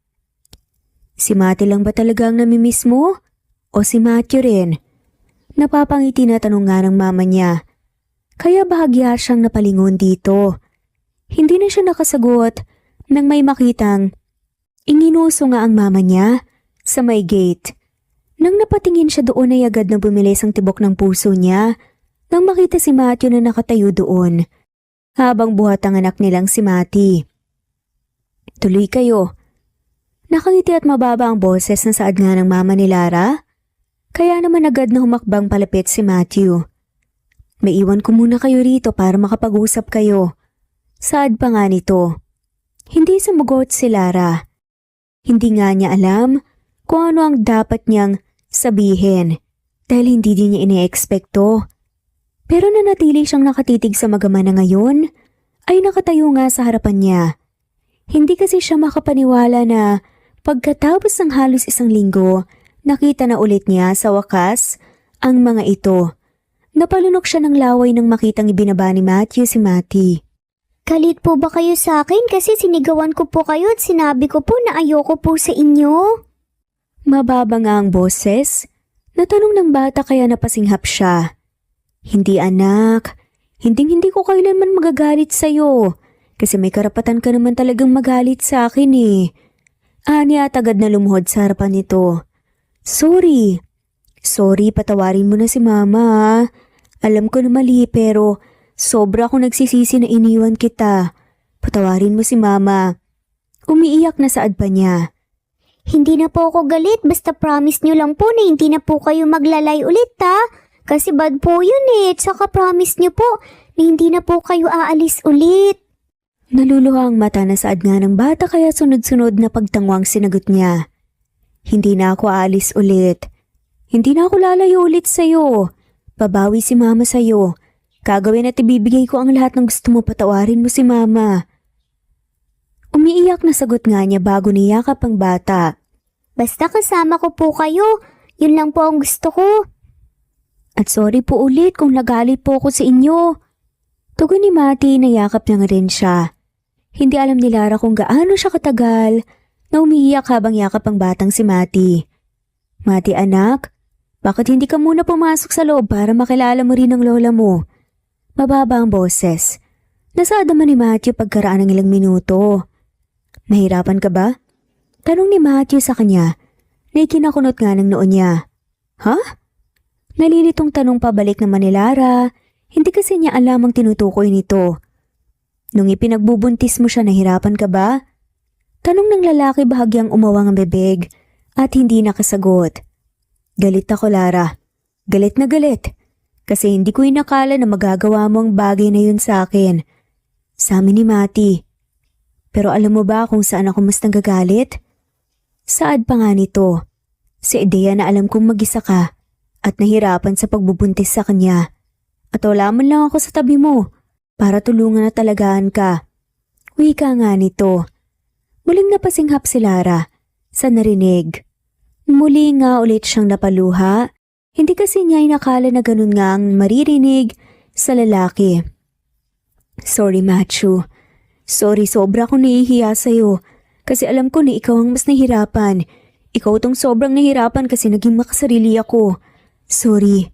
Si Mati lang ba talaga ang namimiss mo? O si Matthew rin? Napapangiti na tanong nga ng mama niya. Kaya bahagya siyang napalingon dito. Hindi na siya nakasagot nang may makitang inginuso nga ang mama niya sa may gate. Nang napatingin siya doon ay agad na bumilis ang tibok ng puso niya nang makita si Matthew na nakatayo doon habang buhat ang anak nilang si Mati. Tuloy kayo. Nakangiti at mababa ang boses na saad nga ng mama ni Lara. Kaya naman agad na humakbang palapit si Matthew. Maiwan ko muna kayo rito para makapag-usap kayo. Saad pa nga nito. Hindi sumagot si Lara. Hindi nga niya alam kung ano ang dapat niyang sabihin dahil hindi din niya ine-ekspekto. Pero nanatili siyang nakatitig sa magama na ngayon ay nakatayo nga sa harapan niya. Hindi kasi siya makapaniwala na pagkatapos ng halos isang linggo, nakita na ulit niya sa wakas ang mga ito. Napalunok siya ng laway nang makitang ibinaba ni Matthew si Mati. Galit po ba kayo sa akin kasi sinigawan ko po kayo at sinabi ko po na ayoko po sa inyo? Mababa nga ang boses. Natanong ng bata kaya napasinghap siya. Hindi anak, hindi ko kailanman magagalit sa'yo. Kasi may karapatan ka naman talagang magalit sa akin eh. Ani at agad na lumuhod sa harapan nito. Sorry, patawarin mo na si mama ha. Alam ko na mali pero sobra akong nagsisisi na iniwan kita. Patawarin mo si mama. Umiiyak na saad pa niya. Hindi na po ako galit, basta promise nyo lang po na hindi na po kayo maglalay ulit ha. Kasi bad po yun eh, tsaka promise nyo po na hindi na po kayo aalis ulit. Naluluha ang mata na saad nga ng bata kaya sunod-sunod na pagtangwang sinagot niya. Hindi na ako aalis ulit. Hindi na ako lalayo ulit sa'yo. Babawi si mama sa'yo. Gagawin at ibibigay ko ang lahat ng gusto mo, patawarin mo si mama. Umiiyak na sagot nga niya bago niyakap ang bata. Basta kasama ko po kayo, yun lang po ang gusto ko. At sorry po ulit kung nagalit po ako sa inyo. Tugon ni Mati, nayakap niya nga rin siya. Hindi alam ni Lara kung gaano siya katagal na umiiyak habang yakap ang batang si Mati. Mati anak, bakit hindi ka muna pumasok sa loob para makilala mo rin ang lola mo? Mababa ang boses. Nasaad naman ni Matthew pagkaraan ng ilang minuto. Nahirapan ka ba? Tanong ni Matthew sa kanya na ikinakunot nga ng noon niya. Ha? Nalilitong tanong pabalik naman ni Lara, hindi kasi niya alam ang tinutukoy nito. Nung ipinagbubuntis mo siya, nahirapan ka ba? Tanong ng lalaki bahagyang umawang ang bebeg at hindi nakasagot. Galit ako, Lara. Galit na galit. Kasi hindi ko inakala na magagawa mo ang bagay na yun sa akin. Sa amin ni Mati. Pero alam mo ba kung saan ako mas nagagalit? Saad pa nga nito. Sa ideya na alam kong mag-isa ka at nahirapan sa pagbubuntis sa kanya. At wala man lang ako sa tabi mo para tulungan at talagaan ka. Wika nga nito. Muling napasinghap si Lara sa narinig. Muli nga ulit siyang napaluha. Hindi kasi niya inakala na ganun nga ang maririnig sa lalaki. Sorry Matthew. Sorry, sobra akong nahihiya sa'yo. Kasi alam ko na ikaw ang mas nahirapan. Ikaw tong sobrang nahirapan kasi naging makasarili ako. Sorry.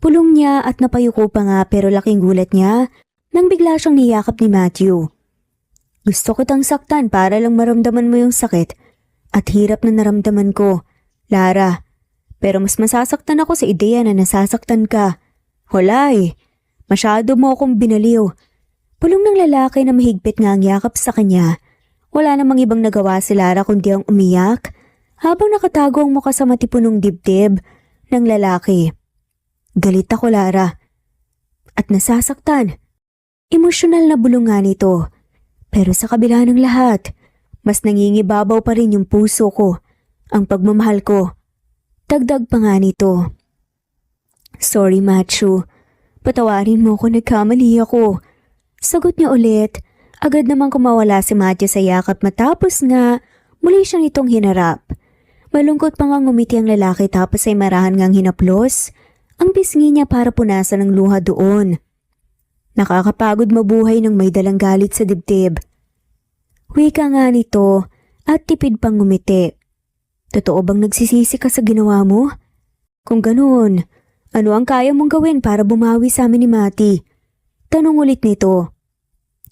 Pulong niya at napayuko pa nga pero laking gulat niya nang bigla siyang niyakap ni Matthew. Gusto kitang saktan para lang maramdaman mo yung sakit at hirap na naramdaman ko, Lara. Pero mas masasaktan ako sa ideya na nasasaktan ka. Wala eh. Masyado mo akong binaliw. Pulong ng lalaki na mahigpit nga ang yakap sa kanya. Wala namang ibang nagawa si Lara kundi ang umiyak habang nakatago ang mukha sa matipunong dibdib ng lalaki. Galit ako, Lara. At nasasaktan. Emosyonal na bulong nga nito. Pero sa kabila ng lahat, mas nangingibabaw pa rin yung puso ko, ang pagmamahal ko. Dagdag pa nga nito. Sorry Matthew, patawarin mo kung nagkamali ako. Sagot niya ulit. Agad namang kumawala si Matthew sa yakap matapos nga muli siyang itong hinarap. Malungkot pa nga ngumiti ang lalaki tapos ay marahan ngang hinaplos ang pisngi niya para punasan ng luha doon. Nakakapagod mabuhay ng may dalang galit sa dibdib. Wika nga nito at tipid pang ngumiti. Totoo bang nagsisisi ka sa ginawa mo? Kung ganoon, ano ang kaya mong gawin para bumawi sa amin ni Mati? Tanong ulit nito.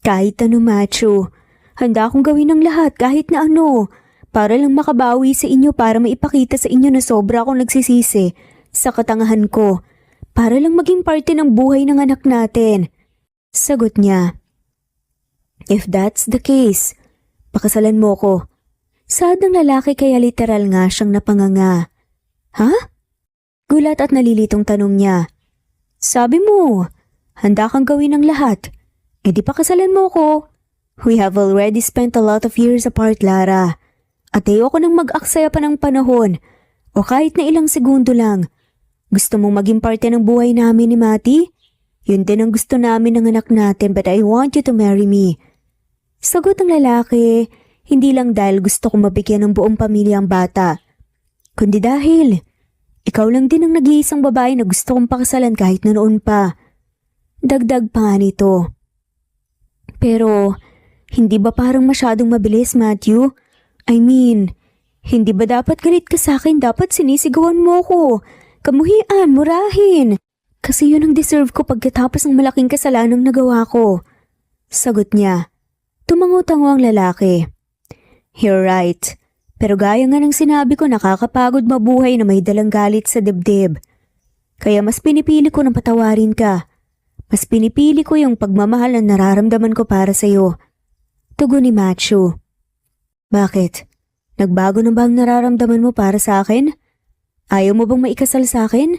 Kahit ano Matthew, handa akong gawin ng lahat kahit na ano para lang makabawi sa inyo para maipakita sa inyo na sobra akong nagsisisi sa katangahan ko para lang maging parte ng buhay ng anak natin. Sagot niya. If that's the case, pakasalan mo ko. Saad ng lalaki kaya literal nga siyang napanganga. Ha? Gulat at nalilitong tanong niya. Sabi mo, handa kang gawin ng lahat. E di pakasalan mo ko. We have already spent a lot of years apart, Lara. At ayoko nang mag-aksaya pa ng panahon o kahit na ilang segundo lang. Gusto mong maging parte ng buhay namin ni Mati? Yun din ang gusto namin ng anak natin but I want you to marry me. Sagot ng lalaki, hindi lang dahil gusto kong mabigyan ng buong pamilya ang bata, kundi dahil ikaw lang din ang nag-iisang babae na gusto kong pakasalan kahit na noon pa. Dagdag pa nga nito. Pero, hindi ba parang masyadong mabilis, Matthew? I mean, hindi ba dapat galit ka sa akin? Dapat sinisigawan mo ko. Kamuhian, murahin. Kasi yun ang deserve ko pagkatapos ng malaking kasalanang nagawa ko. Sagot niya. Tumango-tango ang lalaki. You're right. Pero gaya nga ng sinabi ko, nakakapagod mabuhay na may dalang galit sa dibdib. Kaya mas pinipili ko na patawarin ka. Mas pinipili ko yung pagmamahal na nararamdaman ko para sa'yo. Tugon ni Matthew. Bakit? Nagbago na ba ang nararamdaman mo para sa akin? Ayaw mo bang maikasal sa akin?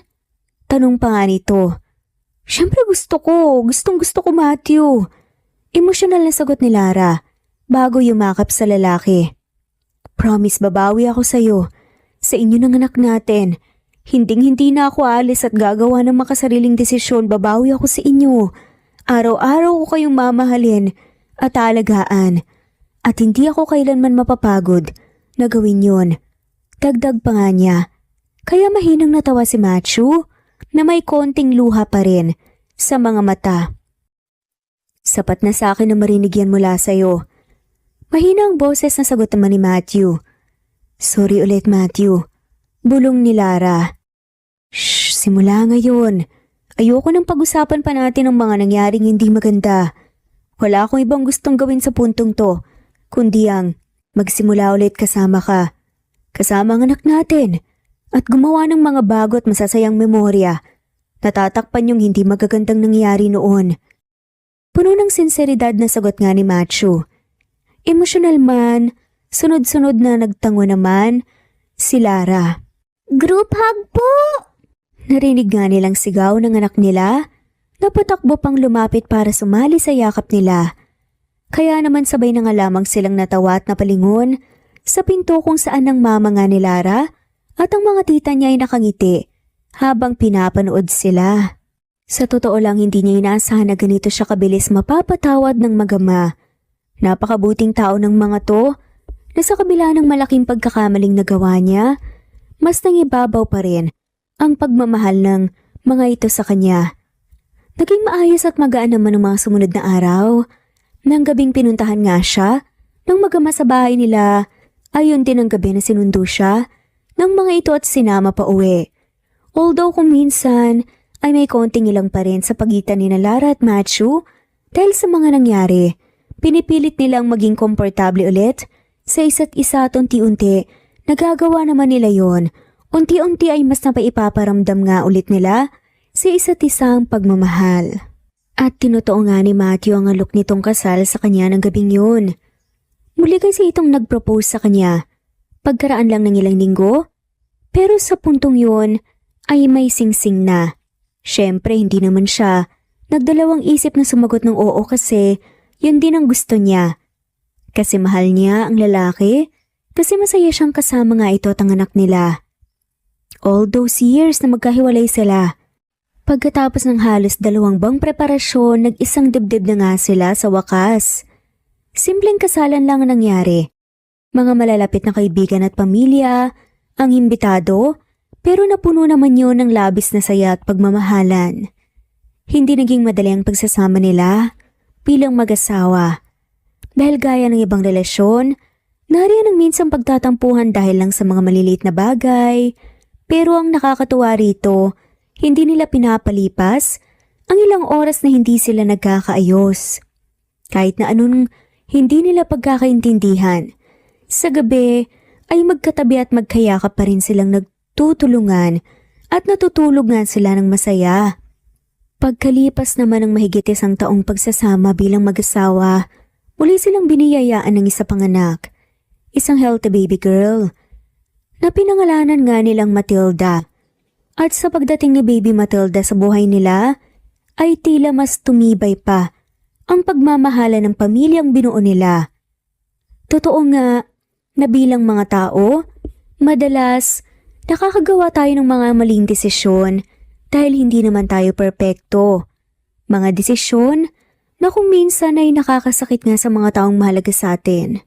Tanong pa nga nito. Siyempre gusto ko. Gustong gusto ko, Matthew. Emosyonal na sagot ni Lara bago yumakap sa lalaki. Promise babawi ako sa'yo. Sa inyo ng anak natin. Hinding-hindi na ako alis at gagawa ng makasariling desisyon. Babawi ako sa inyo. Araw-araw ko kayong mamahalin at alagaan. At hindi ako kailanman mapapagod na gawin yon. Dagdag pa nga niya. Kaya mahinang natawa si Matthew na may konting luha pa rin sa mga mata. Sapat na sa akin na marinig yan mula sa'yo. Mahina ang boses na sagot naman ni Matthew. Sorry ulit Matthew. Bulong ni Lara. Shh, simula ngayon. Ayoko nang pag-usapan pa natin ang mga nangyaring hindi maganda. Wala akong ibang gustong gawin sa puntong to, kundi ang magsimula ulit kasama ka. Kasama ang anak natin. At gumawa ng mga bago at masasayang memorya. Natatakpan yung hindi magagandang nangyari noon. Puno ng sinseridad na sagot nga ni Matthew. Emosyonal man, sunod-sunod na nagtango naman si Lara. Group hug po! Narinig nga nilang sigaw ng anak nila na patakbo pang lumapit para sumali sa yakap nila. Kaya naman sabay na nga lamang silang natawa at napalingon sa pinto kung saan ang mama nga ni Lara at ang mga tita niya ay nakangiti habang pinapanood sila. Sa totoo lang hindi niya inaasahan na ganito siya kabilis mapapatawad ng magama. Napakabuting tao ng mga to na sa kabila ng malaking pagkakamaling nagawa niya, mas nangibabaw pa rin ang pagmamahal ng mga ito sa kanya. Naging maayos at magaan naman ang mga sumunod na araw. Nang gabing pinuntahan nga siya ng magama sa bahay nila, ayon din ang gabi na sinundo siya ng mga ito at sinama pa uwi. Although kung minsan ay may konting ilang pa rin sa pagitan ni Lara at Matthew dahil sa mga nangyari, pinipilit nilang maging komportable ulit sa isa't isa at unti-unti nagagawa naman nila yon. Unti-unti ay mas napaipaparamdam nga ulit nila sa isa't isa ang pagmamahal. At tinotoo nga ni Matthew ang alok nitong kasal sa kanya ng gabing yun. Muli kasi itong nag-propose sa kanya. Pagkaraan lang ng ilang linggo, pero sa puntong yun ay may singsing na. Siyempre hindi naman siya nagdalawang isip na sumagot ng oo kasi yun din ang gusto niya. Kasi mahal niya ang lalaki, kasi masaya siyang kasama nga ito at ang anak nila. All those years na magkahiwalay sila. Pagkatapos ng halos 2 buwang preparasyon, nag-isang dibdib na nga sila sa wakas. Simpleng kasalan lang ang nangyari. Mga malalapit na kaibigan at pamilya, ang imbitado, pero napuno naman yun ng labis na saya at pagmamahalan. Hindi naging madali ang pagsasama nila bilang mag-asawa. Dahil gaya ng ibang relasyon, nariyan ang minsang pagtatampuhan dahil lang sa mga maliliit na bagay, pero ang nakakatuwa rito, hindi nila pinapalipas ang ilang oras na hindi sila nagkakaayos. Kahit na anong hindi nila pagkakaintindihan, sa gabi ay magkatabi at magkayakap pa rin silang nagtutulungan at natutulog nga sila ng masaya. Pagkalipas naman ng mahigit 1 taong pagsasama bilang mag-asawa, muli silang biniyayaan ng isa pang anak, isang healthy baby girl, na pinangalanan nga nilang Matilda. At sa pagdating ni Baby Matilda sa buhay nila, ay tila mas tumibay pa ang pagmamahala ng pamilyang binuo nila. Totoo nga na bilang mga tao, madalas nakakagawa tayo ng mga maling desisyon dahil hindi naman tayo perpekto. Mga desisyon na kung minsan ay nakakasakit nga sa mga taong mahalaga sa atin.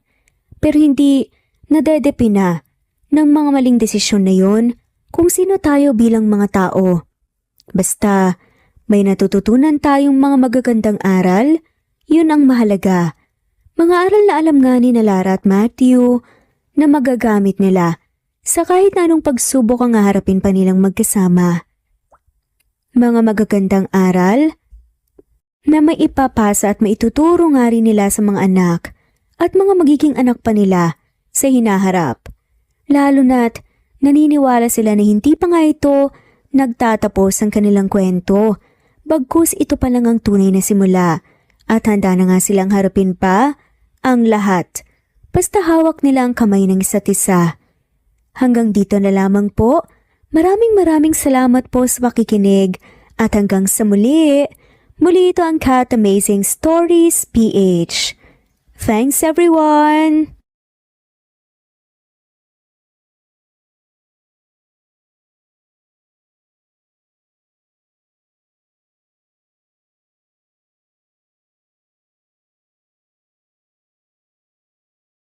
Pero hindi nadedepina ng mga maling desisyon na yon kung sino tayo bilang mga tao. Basta may natututunan tayong mga magagandang aral, yun ang mahalaga. Mga aral na alam nga ni Lara at Matthew na magagamit nila sa kahit na anong pagsubok ang haharapin pa nilang magkasama. Mga magagandang aral na maipapasa at maituturo nga rin nila sa mga anak at mga magiging anak pa nila sa hinaharap. Lalo na't naniniwala sila na hindi pa nga ito nagtatapos ang kanilang kwento, bagkus ito pa lang ang tunay na simula at handa na nga silang harapin pa ang lahat. Basta hawak nila ang kamay ng isa't isa. Hanggang dito na lamang po. Maraming salamat po sa pakikinig at hanggang sa muli. Muli ito ang Cat Amazing Stories PH. Thanks everyone!